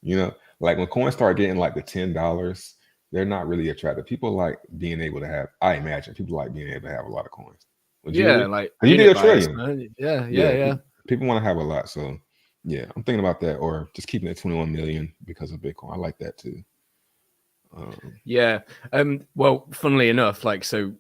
Like when coins start getting like the $10, they're not really attractive. People like being able to have, I imagine people like being able to have a lot of coins.
Like
you did 1 trillion.
Yeah.
People want to have a lot. So yeah, I'm thinking about that, or just keeping it 21 million because of Bitcoin. I like that too.
Well, funnily enough, like, so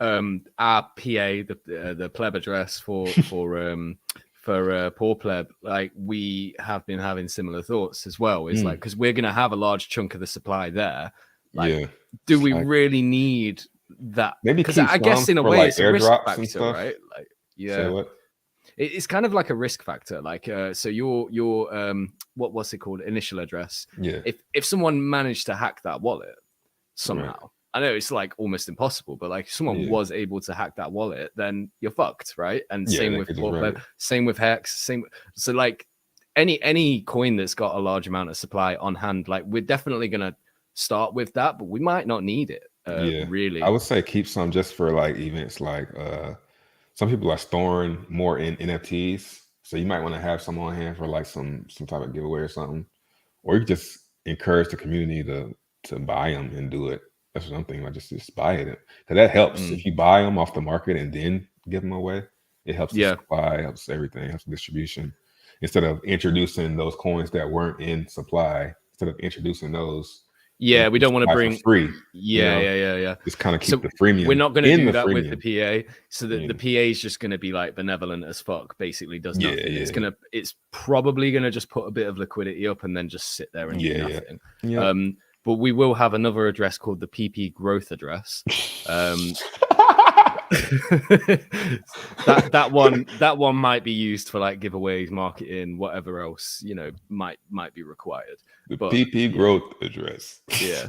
our PA, the pleb address for Poor Pleb, like we have been having similar thoughts as well. It's like, because we're gonna have a large chunk of the supply there. Like, do we really need that?
Maybe,
because I guess in a way, like, it's a risk factor, right? Like,
Say what?
It's kind of like a risk factor. Like, so your what's it called? Initial address.
Yeah.
If someone managed to hack that wallet somehow, right. I know it's like almost impossible, but like if someone was able to hack that wallet, then you're fucked, right? And same with Poor Pleb, same with Hex, so like any coin that's got a large amount of supply on hand, like we're definitely gonna start with that, but we might not need it. Really.
I would say keep some just for like events like some people are storing more in NFTs. So you might want to have some on hand for like some type of giveaway or something. Or you just encourage the community to buy them and do it. That's what I'm thinking. Like just buy it. Because that helps. If you buy them off the market and then give them away, it helps the supply, helps everything, helps the distribution. Instead of introducing those coins that weren't in supply, instead of introducing those.
Yeah, we don't want to bring
free.
Yeah.
Just kind of keep the freemium.
We're not going to do that
freemium.
with the PA. So the PA is just going to be like benevolent as fuck. Basically, does nothing. It's probably going to just put a bit of liquidity up and then just sit there and do nothing.
Yeah.
But we will have another address called the PP Growth Address. that one might be used for like giveaways, marketing, whatever else might be required. But
PP Growth Address.
Yeah.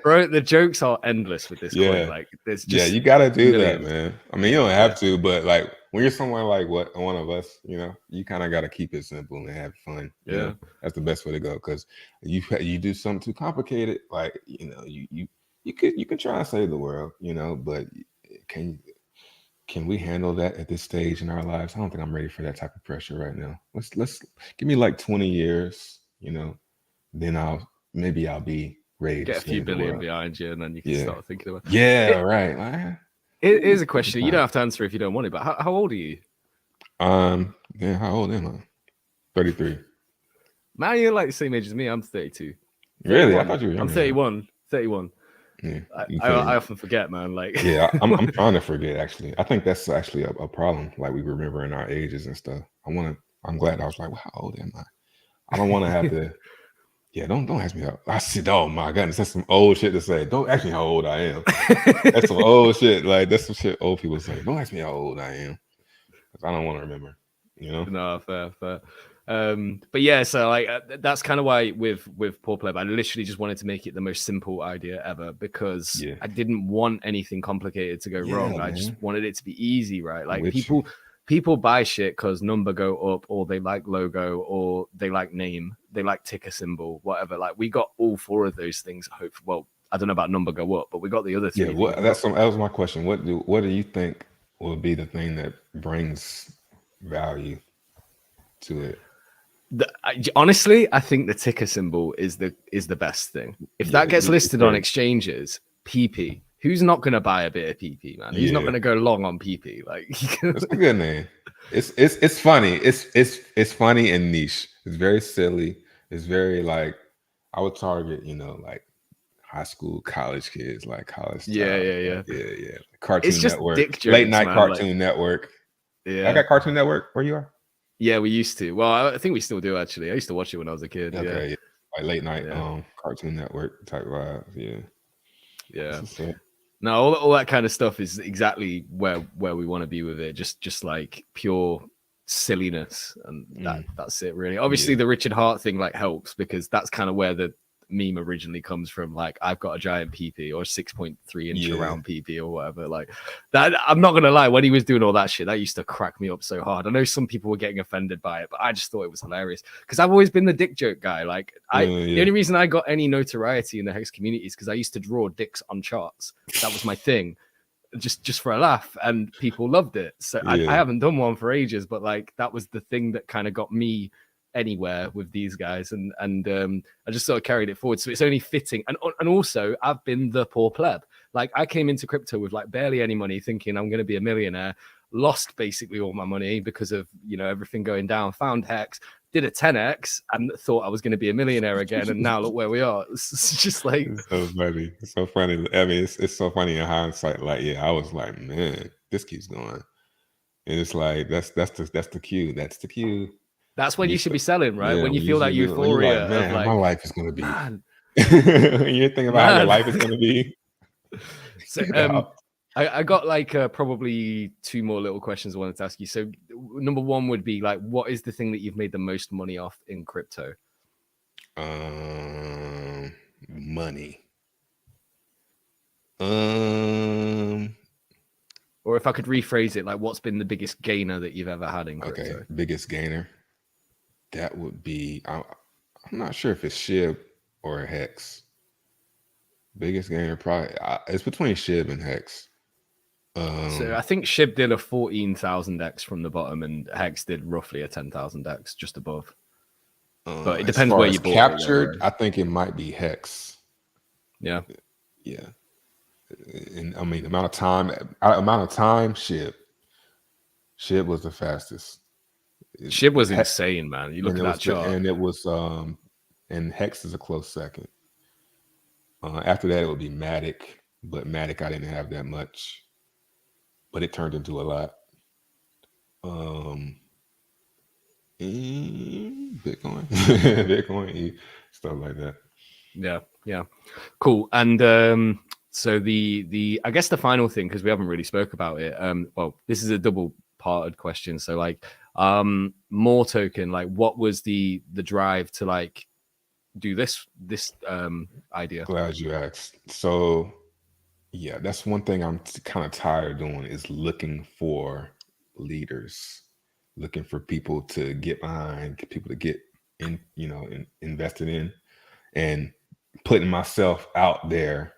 Bro, the jokes are endless with this coin. Like there's just
you gotta do that, man. I mean, you don't have to, but like when you're somewhere like one of us, you kind of gotta keep it simple and have fun.
Yeah,
that's the best way to go. Because you do something too complicated, like you can try and save the world, but can we handle that at this stage in our lives? I don't think I'm ready for that type of pressure right now. Let's give me like 20 years, then I'll be ready
get
to
a few billion behind you, and then you can start thinking about
right.
Here's a question. You don't have to answer if you don't want it, but how old are you?
How old am I? 33.
Man, you're like the same age as me. I'm 32.
Really?
31.
I thought you were younger.
I'm 31.
Yeah,
I often forget, man. Like
I'm trying to forget. Actually, I think that's actually a problem. Like we remembering our ages and stuff. I'm glad I was like, well, how old am I? I don't want to have to. Yeah, don't ask me how. I said, oh my goodness, that's some old shit to say. Don't ask me how old I am. That's some old shit. Like that's some shit old people say. Don't ask me how old I am, because I don't want to remember.
No, fair. But yeah, so like that's kind of why with Poor Pleb, I literally just wanted to make it the most simple idea ever, because I didn't want anything complicated to go wrong. I just wanted it to be easy, right? Like people buy shit because number go up, or they like logo, or they like name, they like ticker symbol, whatever. Like we got all four of those things. Well, I don't know about number go up, but we got the other three.
Yeah, that was my question. What do you think will be the thing that brings value to it?
Honestly, I think the ticker symbol is the best thing. If that gets listed on exchanges, PP. Who's not going to buy a bit of PP, man? Who's not going to go long on PP? Like,
it's a good name. It's funny. It's funny and niche. It's very silly. It's very like I would target, like high school, college kids, like college.
Yeah.
Cartoon
it's just
Network,
dick jokes,
late night
man,
Cartoon Network.
Yeah,
I got Cartoon Network. Where you are?
Yeah, we used to. Well, I think we still do actually. I used to watch it when I was a kid.
Okay, yeah. Like late night Cartoon Network type vibes.
Yeah. No, all that kind of stuff is exactly where we want to be with it. Just like pure silliness, and that's it really. Obviously, the Richard Hart thing like helps, because that's kind of where the meme originally comes from. Like, I've got a giant PP or 6.3 inch around PP or whatever. Like that. I'm not gonna lie, when he was doing all that shit, that used to crack me up so hard. I know some people were getting offended by it, but I just thought it was hilarious, because I've always been the dick joke guy. Like the only reason I got any notoriety in the Hex community is because I used to draw dicks on charts. That was my thing, just for a laugh, and people loved it. So I haven't done one for ages, but like that was the thing that kind of got me anywhere with these guys, and I just sort of carried it forward. So it's only fitting, and also I've been the poor pleb. Like I came into crypto with like barely any money, thinking I'm going to be a millionaire, lost basically all my money because of everything going down, found Hex, did a 10x, and thought I was going to be a millionaire again, and now look where we are. It's just like
it's so funny. I mean, it's so funny in hindsight. Like, I was like, man, this keeps going, and it's like that's the cue. That's the cue.
That's when you should be selling, right? When you feel that euphoria
like, man,
of like,
my life is going to be. You're thinking about how your life is going to be.
So, I got like probably two more little questions I wanted to ask you. So, number one would be like, what is the thing that you've made the most money off in crypto?
Money.
Or if I could rephrase it, like, what's been the biggest gainer that you've ever had in crypto?
Okay, biggest gainer. That would be, I'm not sure if it's SHIB or Hex. Biggest gainer probably, it's between SHIB and Hex.
So I think Shib did a 14,000x from the bottom, and Hex did roughly a 10,000x just above. But it depends where you bought
captured.
it,
I think it might be Hex.
Yeah.
And I mean, amount of time, Shib was the fastest.
Shib was insane, man. You look at that chart,
and it was and Hex is a close second. After that, it would be Matic, but Matic I didn't have that much, but it turned into a lot. Bitcoin, Bitcoin, stuff like that.
Yeah, cool. And so the I guess the final thing, because we haven't really spoke about it. Well, this is a double-parted question. So like, more token. Like, what was the drive to like do this idea?
Glad you asked. So yeah, that's one thing I'm kind of tired of doing, is looking for leaders, looking for people to get behind, people to get in, invested in, and putting myself out there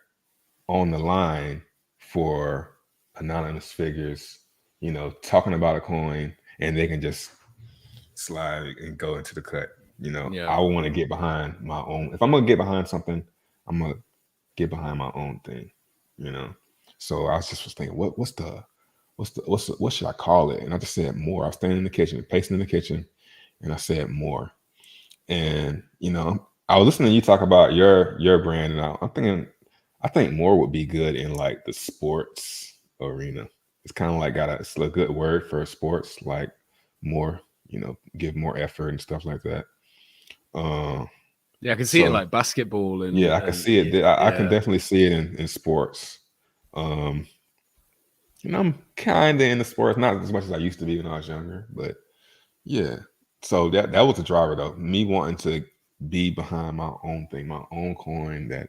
on the line for anonymous figures, talking about a coin, and they can just slide and go into the cut. I want to get behind my own. If I'm gonna get behind something, I'm gonna get behind my own thing. So I was thinking, what should I call it? And I just said more. I was standing in the kitchen, pacing in the kitchen, and I said more. And I was listening to you talk about your brand, and I'm thinking, I think more would be good in like the sports arena. It's kind of like it's a good word for sports, like more, give more effort and stuff like that.
Yeah, I can see it in like basketball, and
I can see it. I can definitely see it in sports. I'm kind of into sports, not as much as I used to be when I was younger, but yeah. So that was the driver, though. Me wanting to be behind my own thing, my own coin that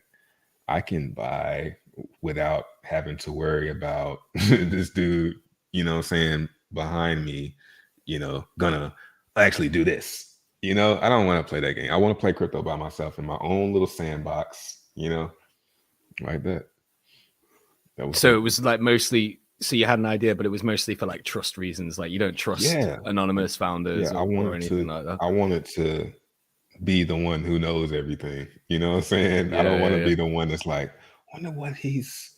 I can buy without having to worry about this dude, behind me, gonna actually do this. I don't want to play that game. I want to play crypto by myself in my own little sandbox, like that.
So it was like mostly, so you had an idea, but it was mostly for like trust reasons. Like you don't trust anonymous founders or anything like that.
I wanted to be the one who knows everything. You know what I'm saying? I don't want to be the one that's like, wonder what his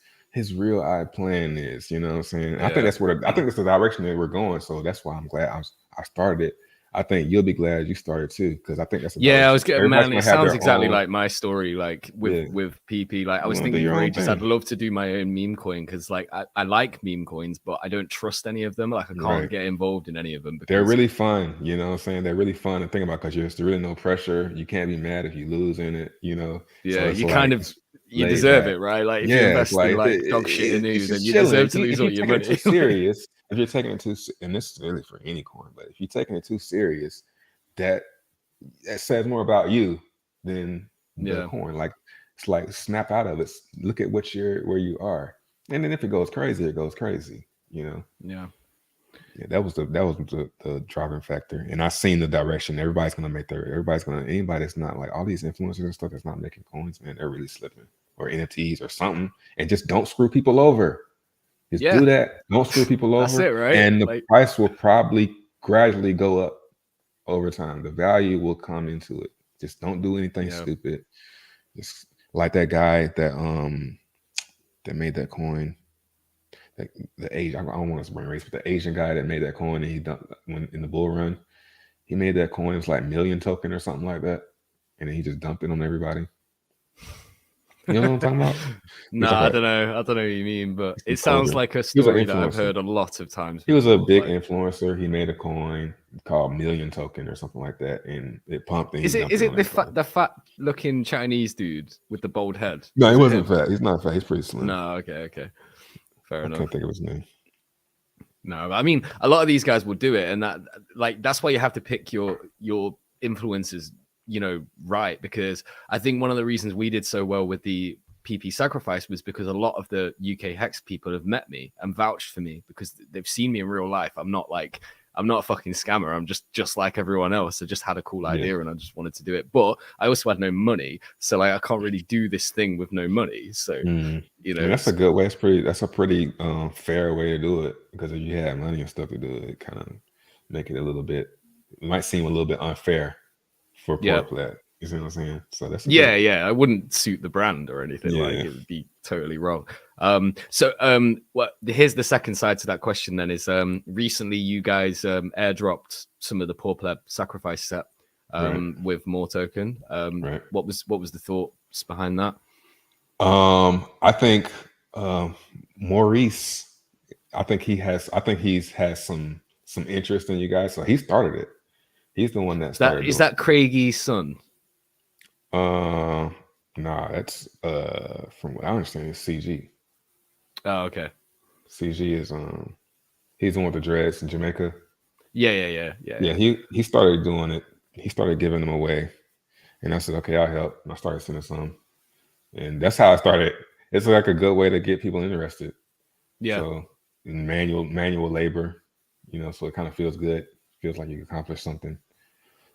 real plan is. You know what I'm saying? I think that's the direction that we're going. So that's why I'm glad I started it. I think you'll be glad you started too, because I think that's
I was getting, man, it sounds exactly like my story, like with PP. Like I was thinking for ages, I'd love to do my own meme coin, because like I like meme coins, but I don't trust any of them. Like I can't get involved in any of them because
they're really fun. You know what I'm saying? They're really fun to think about, because there's really no pressure. You can't be mad if you lose in it,
Yeah,
so
you kind of deserve it, right? Like if you invest in like dog shit in news, then you deserve to lose all your money.
Too serious, if you're taking it too, and this is really for any coin, but if you're taking it too serious, that says more about you than the coin. Like it's like snap out of it. Look at where you are, and then if it goes crazy, it goes crazy. Yeah, that was the driving factor. And I seen the direction. Everybody's gonna anybody that's not like all these influencers and stuff that's not making coins, man, they're really slipping, or NFTs or something. And just don't screw people over. Just do that. Don't screw people over.
That's it, right?
And the price will probably gradually go up over time. The value will come into it. Just don't do anything stupid. Just like that guy that made that coin. The Asian, I don't want to bring race, but the Asian guy that made that coin, and he dumped when in the bull run, he made that coin. It was like million token or something like that, and then he just dumped it on everybody. You know what I'm talking about?
No, I don't know what you mean, but it sounds like a story that I've heard a lot of times.
He was a big influencer. He made a coin called Million Token or something like that, and it pumped. And
is it the fat looking Chinese dude with the bald head?
No, he wasn't fat. He's not fat. He's pretty slim.
No, okay. Fair enough.
I can't think of his name.
No, I mean a lot of these guys will do it, and that's why you have to pick your influencers, right? Because I think one of the reasons we did so well with the PP sacrifice was because a lot of the UK Hex people have met me and vouched for me because they've seen me in real life. I'm not like I'm not a fucking scammer. I'm just like everyone else. I just had a cool idea and I just wanted to do it. But I also had no money, so like I can't really do this thing with no money. So you know,
and that's a good way. That's a pretty fair way to do it, because if you had money and stuff to do it, kind of make it a little bit. It might seem a little bit unfair for Poor Pleb. You see what I'm saying? So that's
yeah. I wouldn't suit the brand or anything. Like it would be totally wrong. Here's the second side to that question. Then is recently you guys airdropped some of the Poor Pleb sacrifice set with more token. What was the thoughts behind that?
I think Maurice. I think he's has some interest in you guys, so he started it. He's the one that started.
Is that Craigie's son?
Nah, that's from what I understand, it's CG.
Oh, okay.
CG is he's the one with the dreads in Jamaica.
Yeah.
He started doing it. He started giving them away, and I said, okay, I'll help. And I started sending some, and that's how I started. It's like a good way to get people interested. Yeah. So manual labor, you know, so it kind of feels good. Feels like you accomplished something.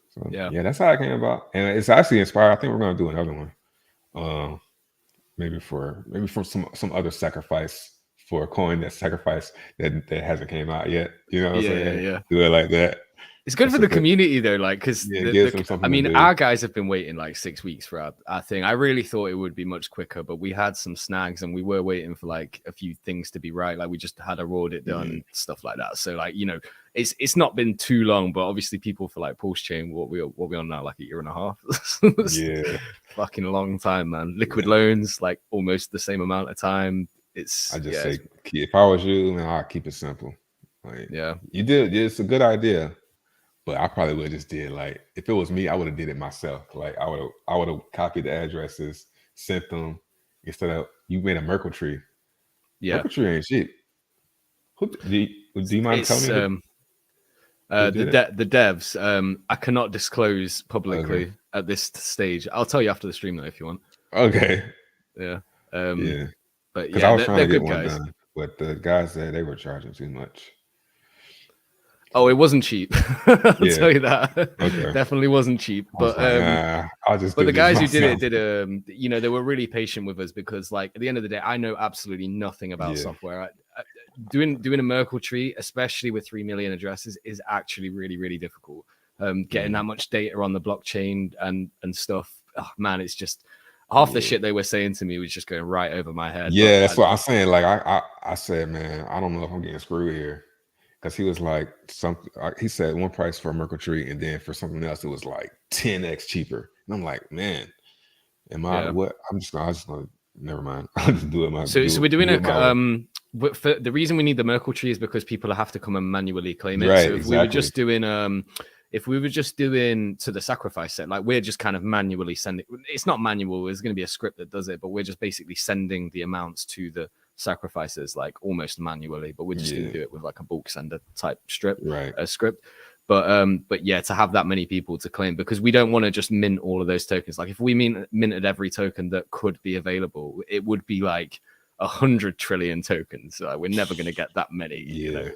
So yeah, that's how it came about, and it's actually inspired. I think we're gonna do another one, maybe from some other sacrifice for a coin that sacrifice that hasn't came out yet. You know what I'm saying?
Yeah.
Do it like that.
It's good for the community though, like because I mean, our guys have been waiting like 6 weeks for our thing. I really thought it would be much quicker, but we had some snags and we were waiting for like a few things to be right. Like we just had a audit done, stuff like that. So like, you know, it's not been too long, but obviously people for like PulseChain, what we on now, like a year and a half. Yeah, fucking a long time, man. Liquid loans, like almost the same amount of time. I just
say, if I was you, man, I'd keep it simple. Like, you did. It's a good idea. But I probably would have just did, like, if it was me, I would have did it myself. Like I would have copied the addresses, sent them, instead of you made a Merkle tree. Yeah, Merkle tree ain't cheap. Do you mind telling me?
The devs. I cannot disclose publicly at this stage. I'll tell you after the stream though if you want.
Okay.
Yeah.
But yeah, I was trying to get one done, but the guys said they were charging too much.
Oh, it wasn't cheap. I'll tell you that. Okay. Definitely wasn't cheap. But the guys who did it you know, they were really patient with us because, like, at the end of the day, I know absolutely nothing about software. Doing a Merkle tree, especially with 3 million addresses, is actually really, really difficult. Getting that much data on the blockchain and stuff, oh man, it's just half the shit they were saying to me was just going right over my head.
Yeah, that's what I'm saying. Like I said, man, I don't know if I'm getting screwed here. Because he was like he said one price for a Merkle tree, and then for something else it was like 10x cheaper. And I'm like, man, what? I'm just gonna never mind. I'll just do it.
So we're doing for the reason we need the Merkle tree is because people have to come and manually claim it.
Right,
so if we were just doing to the sacrifice set, like we're just kind of manually sending. It's not manual. There's going to be a script that does it, but we're just basically sending the amounts to the sacrifices like almost manually, but we're just gonna do it with like a bulk sender type script. But yeah, to have that many people to claim, because we don't want to just mint all of those tokens. Like if we minted every token that could be available, it would be like 100 trillion tokens. We're never going to get that many. You know,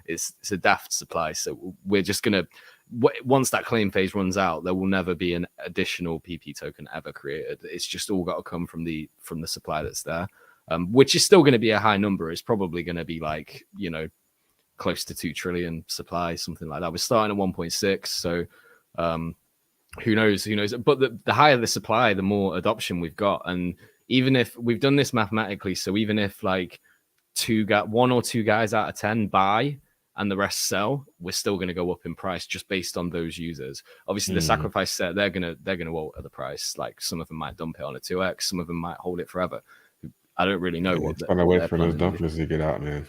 it's a daft supply. So we're just gonna, once that claim phase runs out, there will never be an additional PP token ever created. It's just all got to come from the supply that's there. Which is still going to be a high number. It's probably going to be like, you know, close to 2 trillion supply, something like that. We're starting at 1.6, so who knows? But the higher the supply, the more adoption we've got. And even if we've done this mathematically, so even if like one or two guys out of 10 buy and the rest sell, we're still going to go up in price just based on those users. Obviously, the sacrifice set, they're gonna alter the price. Like some of them might dump it on a 2x, some of them might hold it forever. I don't really know what.
I'm gonna wait for those dumpers to get out, man.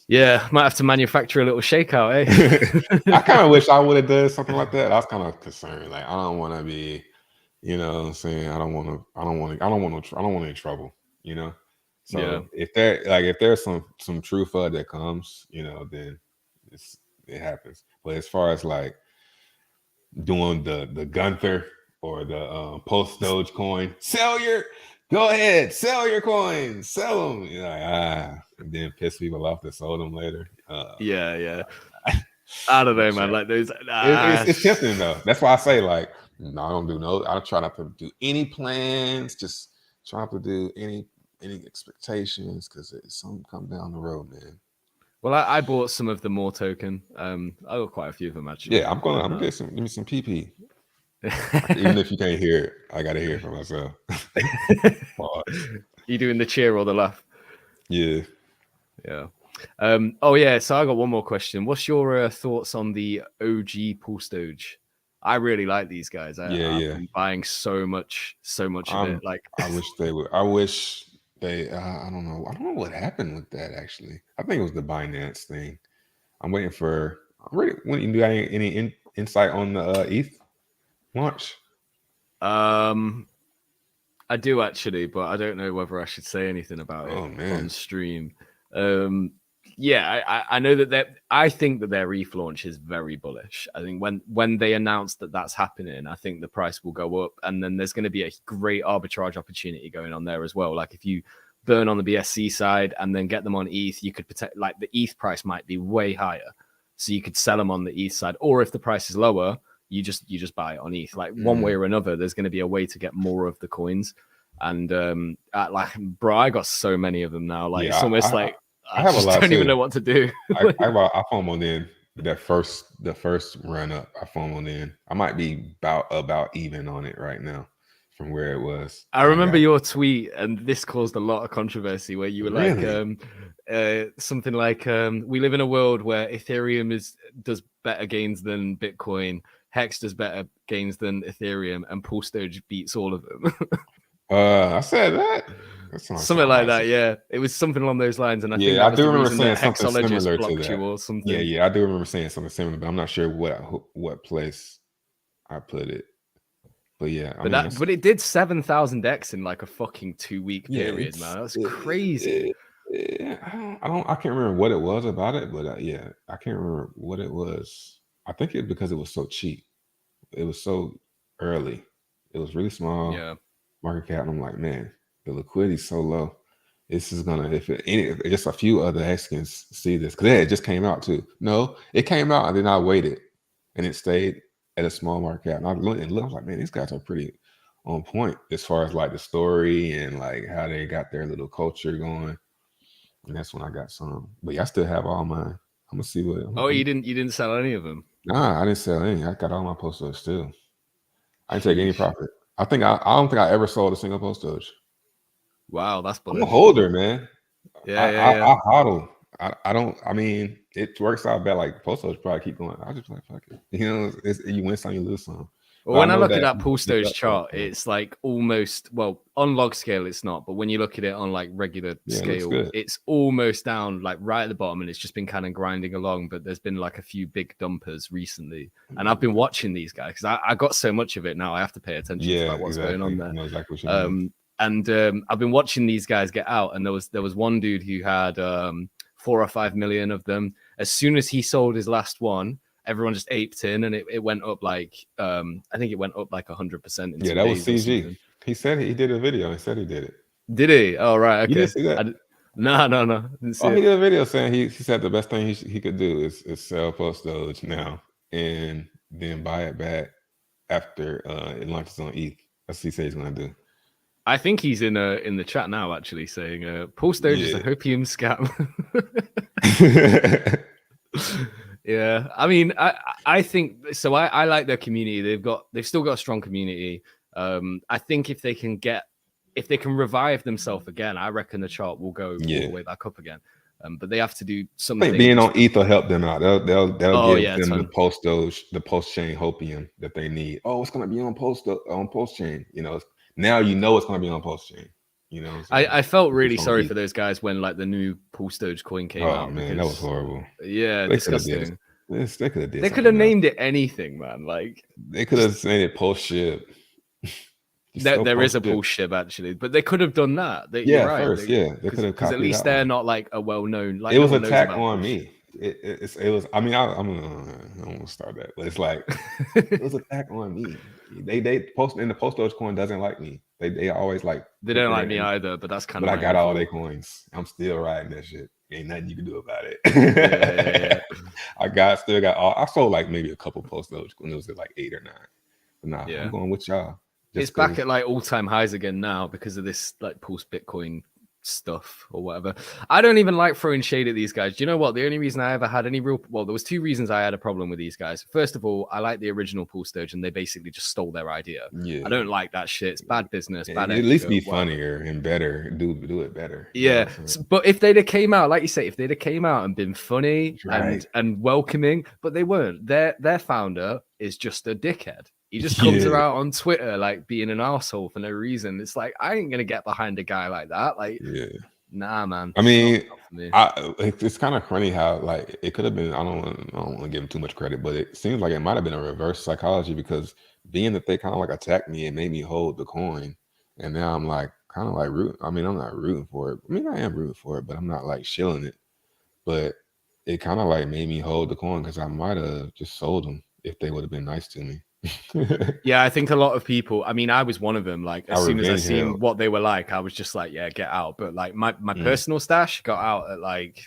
Yeah, might have to manufacture a little shakeout, eh?
I kind of wish I would have done something like that. I was kind of concerned. Like, I don't want to be, you know what I'm saying? I don't want any trouble, you know? So if there's some true FUD that comes, you know, then it happens. But as far as like doing the Gunther or the Postage coin, go ahead, sell your coins, sell them. You're like, and then piss people off that sold them later.
I don't know, man. Like those,
it's tempting though. That's why I say like, no, I don't do no. I try not to do any plans. Just try not to do any expectations because something come down the road, man.
Well, I bought some of the more token. I got quite a few of them actually.
Yeah, I'm gonna get some. Give me some PP. Even if you can't hear it, I gotta hear it for myself.
You doing the cheer or the laugh?
Yeah.
Oh yeah. So I got one more question. What's your thoughts on the OG Postage? I really like these guys. I've been buying so much of it. Like,
I wish they would. I wish they. I don't know. I don't know what happened with that. Actually, I think it was the Binance thing. I'm waiting for. When you got any insight on the ETH launch?
I do actually, but I don't know whether I should say anything about it on stream. I know that I think that their ETH launch is very bullish. I think when they announce that that's happening, I think the price will go up, and then there's going to be a great arbitrage opportunity going on there as well. Like if you burn on the BSC side and then get them on ETH, you could like the ETH price might be way higher, so you could sell them on the ETH side, or if the price is lower, you just buy it on ETH. Like one way or another, there's going to be a way to get more of the coins. And like, bro, I got so many of them now. Like it's almost like I have just don't even know what to do.
I FOMO'd in the first run up. I FOMO'd in. I might be about even on it right now from where it was.
I remember your tweet, and this caused a lot of controversy where you were like something like we live in a world where Ethereum does better gains than Bitcoin, Hex does better gains than Ethereum, and Postage beats all of them.
I said that.
Something like that, yeah. It was something along those lines, and I think
I do remember saying something similar to that.
Or something.
Yeah, I do remember saying something similar, but I'm not sure what place I put it. But yeah,
but it did 7,000x in like a fucking 2-week period, man. That's crazy.
I can't remember what it was about it, but I can't remember what it was. I think it because it was so cheap. It was so early. It was really small.
Yeah.
Market cap, and I'm like, man, the liquidity is so low. This is gonna if just a few other Hexicans see this because it just came out too. No, it came out and then I waited, and it stayed at a small market cap. And I looked, I was like, man, these guys are pretty on point as far as like the story and like how they got their little culture going. And that's when I got some. But I still have all mine. I'm gonna see what.
You didn't sell any of them?
Nah, I didn't sell any. I got all my Postage still. I didn't take any profit. I don't think I ever sold a single Postage.
Wow, that's bullish.
I'm a holder, man.
I
hodl. I don't. I mean, it works out bad. Like Postage probably keep going. I just like fuck it. You know, you win some, you lose some.
Well, when I look at that Postage chart, it's like almost on log scale it's not, but when you look at it on like regular scale, it's almost down like right at the bottom, and it's just been kind of grinding along. But there's been like a few big dumpers recently, and I've been watching these guys because I got so much of it now. I have to pay attention to like what's going on there. I know exactly what you mean. And I've been watching these guys get out, and there was one dude who had 4 or 5 million of them. As soon as he sold his last one, everyone just aped in, and it went up like I think it went up like 100%.
Yeah, that was CG. He said he did a video. He said he did it.
Did he? Oh, right. Okay.
You didn't see that?
No.
He did a video saying he said the best thing he could do is sell Postage now and then buy it back after it launches on ETH. That's what he said he's gonna do.
I think he's in the chat now actually saying Postage is a hopium scam. Yeah, I mean, I think so. I like their community. They've still got a strong community. I think if they can revive themselves again, I reckon the chart will go all the way back up again. But they have to do something.
I think being on ETH will help them out. They'll give them the PulseChain hopium that they need. Oh, it's gonna be on PulseChain. You know, now you know it's gonna be on PulseChain. You know,
I felt really sorry for those guys when like the new Postage coin came out.
Oh man, that was horrible.
Yeah, disgusting.
They
could have named it anything, man. Like
they could have named it Postage.
There is a Postage actually, but they could have done that. They could have because at least they're not like a well-known. Like
it was an attack on me. It was. I mean, I don't want to start that, but it's like it was an attack on me. They post in the Postage coin doesn't like me. They always like
they don't like me either. But that's kind of.
But I got all their coins. I'm still riding that shit. Ain't nothing you can do about it.
Yeah.
Still got all. I sold like maybe a couple Postage when it was at like 8 or 9. But nah,
Yeah.
I'm going with y'all.
It's back at like all-time highs again now because of this like Pulse Bitcoin stuff or whatever. I don't even like throwing shade at these guys. Do you know what? The only reason I ever had any real there was 2 reasons I had a problem with these guys. First of all, I like the original Postage and they basically just stole their idea.
Yeah.
I don't like that shit. It's bad business. Bad.
At least be funnier and better. Do it better.
Yeah, but if they'd have came out, like you say, if they'd have came out and been funny and welcoming, but they weren't. Their founder is just a dickhead. He just comes around on Twitter like being an asshole for no reason. It's like I ain't gonna get behind a guy like that. Like, nah, man.
I mean, it's kind of funny how like it could have been. I don't want to give him too much credit, but it seems like it might have been a reverse psychology because being that they kind of like attacked me and made me hold the coin, and now I'm like kind of like rooting. I mean, I'm not rooting for it. I mean, I am rooting for it, but I'm not like shilling it. But it kind of like made me hold the coin because I might have just sold them if they would have been nice to me.
Yeah, I think a lot of people, I mean, I was one of them. Like as soon as I seen what they were like, I was just like, yeah, get out. But like my personal stash got out at like,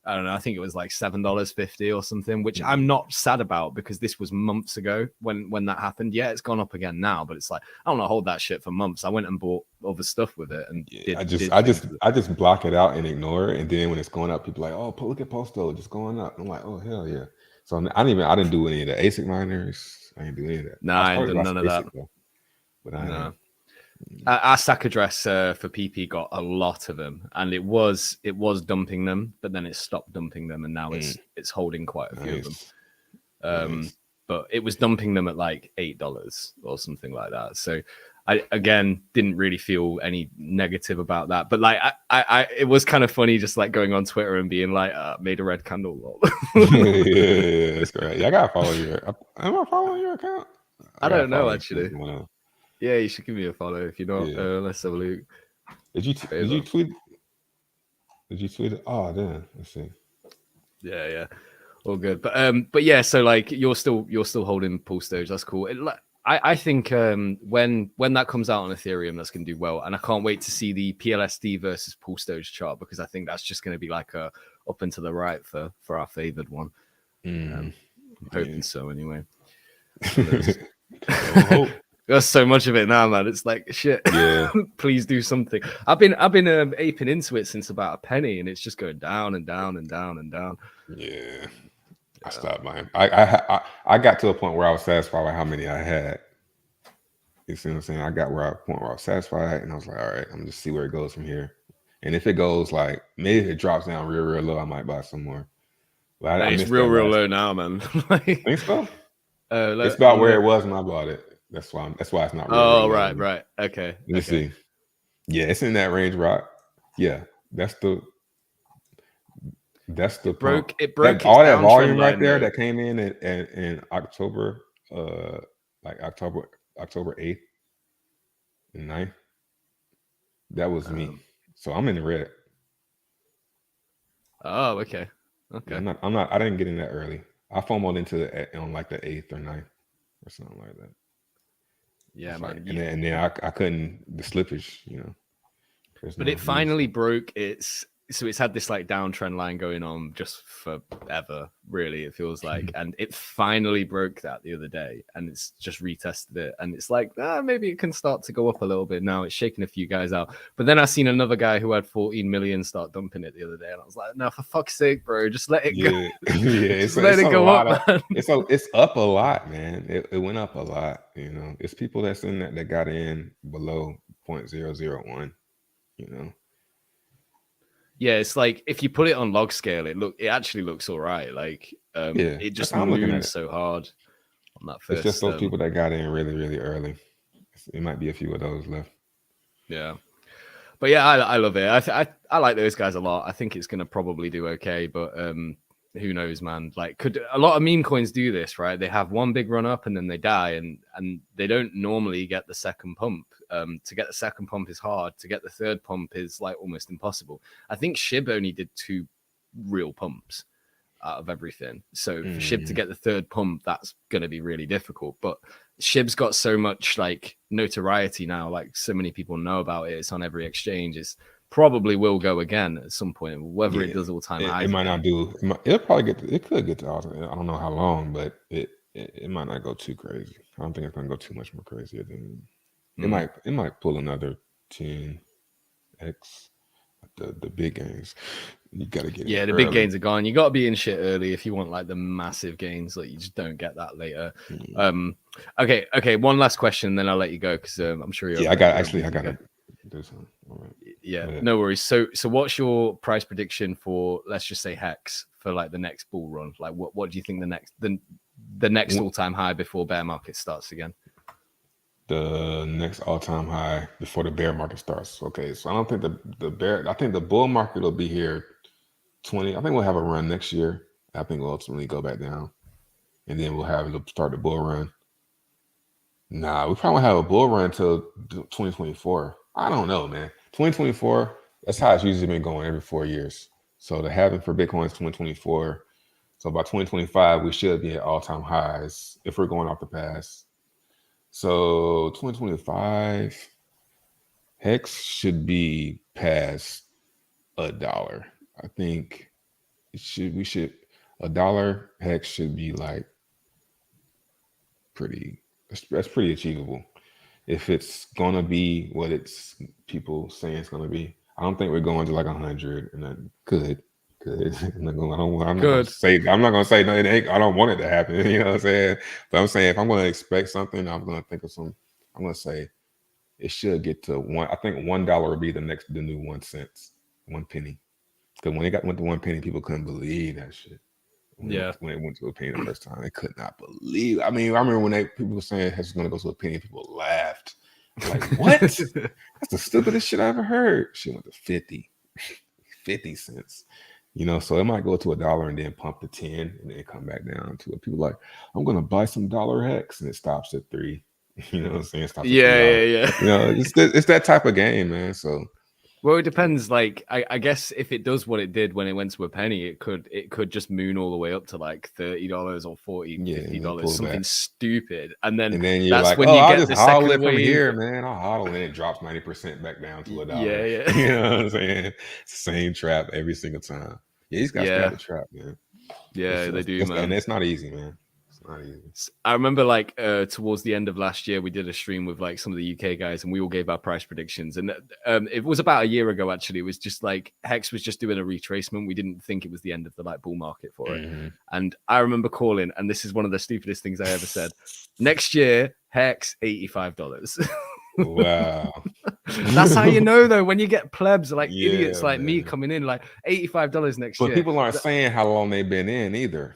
I don't know, I think it was like $7.50 or something, which I'm not sad about because this was months ago when that happened. Yeah, it's gone up again now, but it's like I don't want to hold that shit for months. I went and bought other stuff with it, and
I just block it out and ignore it. And then when it's going up, people are like, oh, look at Postage, it's going up. I'm like, oh hell yeah. So I didn't do any of the ASIC miners. I didn't do any of that.
No, I ain't done none of that. Though.
But I know.
Our SAC address for PP got a lot of them, and it was dumping them, but then it stopped dumping them, and now it's holding quite a few of them. But it was dumping them at like $8 or something like that. So I again didn't really feel any negative about that. But like I it was kind of funny just like going on Twitter and being like made a red candle.
yeah, that's great. Yeah, I gotta follow your. Am I following your account?
I don't know actually. Yeah, you should give me a follow if you're not. Let's have a look.
Did you tweet? Did you tweet it? Oh, damn. Let's see.
Yeah. All good. But yeah, so like you're still holding Postage. That's cool. I think when that comes out on Ethereum, that's going to do well. And I can't wait to see the PLSD versus Postage chart because I think that's just going to be like a up and to the right for our favored one. I'm hoping so anyway. There's so much of it now, man. It's like shit. Yeah. Please do something. I've been aping into it since about a penny, and it's just going down and down and down and down.
Yeah. I stopped buying. I got to a point where I was satisfied with how many I had. You see what I'm saying? I got a point where I was satisfied, and I was like, all right, I'm just see where it goes from here. And if it goes like maybe if it drops down real low, I might buy some more. But
it's real low now, man.
Think so? It's about where it was when I bought it. That's why it's not.
Real right. Okay.
Let me see. Yeah, it's in that range, Rock. Yeah, that's the
broke. It broke
all that volume right there that came in October, like October 8th and 9th. That was me. So I'm in the red.
Oh, okay.
Yeah, I'm not. I didn't get in that early. I FOMO'd into it on like the 8th or 9th or something like that.
Yeah, man.
Like, and then I couldn't the slippage,
But it finally broke its. So it's had this like downtrend line going on just forever, really, it feels like. And it finally broke that the other day and it's just retested it. And it's like, maybe it can start to go up a little bit now. It's shaking a few guys out. But then I seen another guy who had 14 million start dumping it the other day. And I was like, no, for fuck's sake, bro, just let it go.
Yeah,
just let it go up, man.
It's up a lot, man. It went up a lot, It's people that's in that got in below 0.001,
Yeah, it's like if you put it on log scale, it actually looks all right. Like it just moves so hard on that first.
It's just those people that got in really, really early. It might be a few of those left.
Yeah, but yeah, I love it. I like those guys a lot. I think it's gonna probably do okay, but who knows, man? Like, could a lot of meme coins do this? Right? They have one big run up and then they die, and they don't normally get the second pump. To get the second pump is hard. To get the third pump is like almost impossible. I think SHIB only did 2 real pumps out of everything. So for SHIB to get the third pump, that's going to be really difficult. But SHIB's got so much like notoriety now. Like so many people know about it. It's on every exchange. probably will go again at some point. Whether it does all time high,
it might not do. It'll probably it could get to all time. I don't know how long, but it might not go too crazy. I don't think it's gonna go too much more crazier than it might pull another 10x. The big gains. You gotta get
the
early.
big gains are gone. You got to be in shit early if you want like the massive gains. Like you just don't get that later. Okay. One last question, then I'll let you go because I'm sure you're.
I gotta do something. All right.
Yeah, no worries. So what's your price prediction for, let's just say, Hex for like the next bull run? Like what do you think the next all time high before bear market starts again?
The next all-time high before the bear market starts. Okay, so I don't think I think the bull market will be here 20. I think we'll have a run next year. I think we'll ultimately go back down, and then we'll start the bull run. Nah, we probably won't have a bull run until 2024. I don't know, man. 2024. That's how it's usually been going every 4 years. So the halving for Bitcoin is 2024. So by 2025, we should be at all-time highs if we're going off the past. So 2025, Hex should be past $1. I think $1 Hex should be like that's pretty achievable. If it's gonna be what it's people saying it's gonna be. I don't think we're going to like 100, and then could. I'm not gonna say no. It ain't. I don't want it to happen. You know what I'm saying? But I'm saying if I'm gonna expect something, I'm gonna think of some. I'm gonna say it should get to one. I think $1 would be the new 1 cent, 1 penny. Because when it went to 1 penny, people couldn't believe that shit. When it went to a penny the first time, they could not believe. I mean, I remember when people were saying it's gonna go to a penny, people laughed. Like, what? That's the stupidest shit I ever heard. She went to 50 cents. You know, so it might go to $1 and then pump to 10 and then come back down to it. People like, I'm gonna buy some dollar Hex, and it stops at 3. You know what I'm saying? Stops at $3. You know, it's that type of game, man. So
well, it depends. Like, I guess if it does what it did when it went to a penny, it could just moon all the way up to like $30 or $40, $50, something stupid. And then you're that's like, when you get the second wave.
From here, man. I'll hodl, and it drops 90% back down to $1.
Yeah.
You know what I'm saying? It's the same trap every single time. Yeah, these guys got the trap, man.
Yeah, they do, man.
And it's not easy, man. It's not easy.
I remember like towards the end of last year, we did a stream with like some of the UK guys, and we all gave our price predictions. And it was about a year ago, actually. It was just like Hex was just doing a retracement. We didn't think it was the end of the like bull market for it. And I remember calling, and this is one of the stupidest things I ever said. Next year, Hex $85.
Wow.
That's how you know, though, when you get plebs like idiots like me coming in like $85 next year.
But people aren't saying how long they've been in either.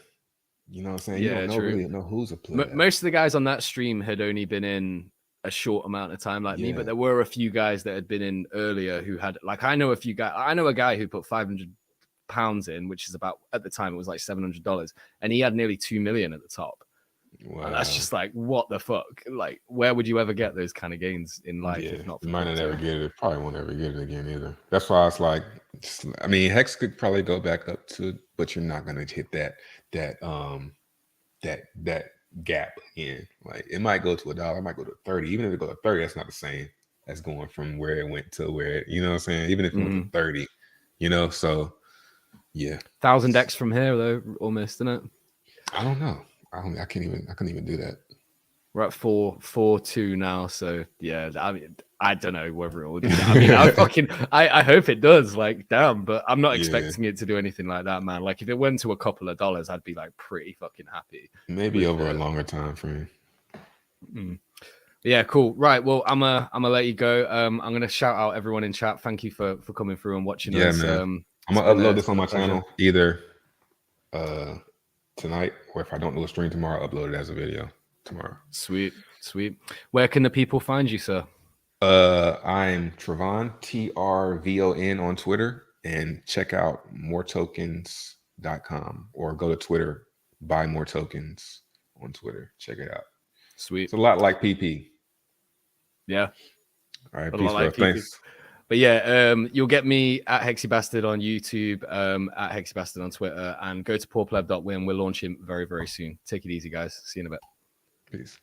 You know what I'm saying?
Yeah,
you don't really know who's a pleb.
Most of the guys on that stream had only been in a short amount of time like me, but there were a few guys that had been in earlier who had, like, I know a few guys. I know a guy who put £500 in, which is about, at the time it was like $700, and he had nearly 2 million at the top. Wow. And that's just like, what the fuck? Like, where would you ever get those kind of gains in life? If not,
you might not ever get it. Probably won't ever get it again either. That's why it's like, I mean, Hex could probably go back up to, but you're not gonna hit that gap again. Like, it might go to $1, it might go to 30. Even if it goes to 30, that's not the same as going from where it went to where it, you know what I'm saying? Even if it went to 30, you know. So yeah,
1000x from here though, almost, isn't it? I
don't know. I couldn't even do that.
We're at 4.2 now, so yeah. I mean, I don't know whether it will do that. I mean, I hope it does. Like, damn, but I'm not expecting it to do anything like that, man. Like, if it went to a couple of dollars, I'd be like pretty fucking happy.
Maybe over a longer time frame.
Yeah, cool. Right. Well, I'm gonna let you go. I'm gonna shout out everyone in chat. Thank you for coming through and watching us.
Man. I'm gonna upload this on my channel either tonight, or if I don't do a stream tomorrow, I'll upload it as a video tomorrow.
Sweet. Where can the people find you, sir?
I'm Travon, TRVON on Twitter, and check out moretokens.com, or go to Twitter, buy more tokens on Twitter. Check it out.
Sweet.
It's a lot like PP.
Yeah.
All right. Peace, bro. Thanks.
But yeah, you'll get me at Hexy Bastard on YouTube, at Hexy Bastard on Twitter, and go to poorpleb.win. We're launching very, very soon. Take it easy, guys. See you in a bit.
Peace.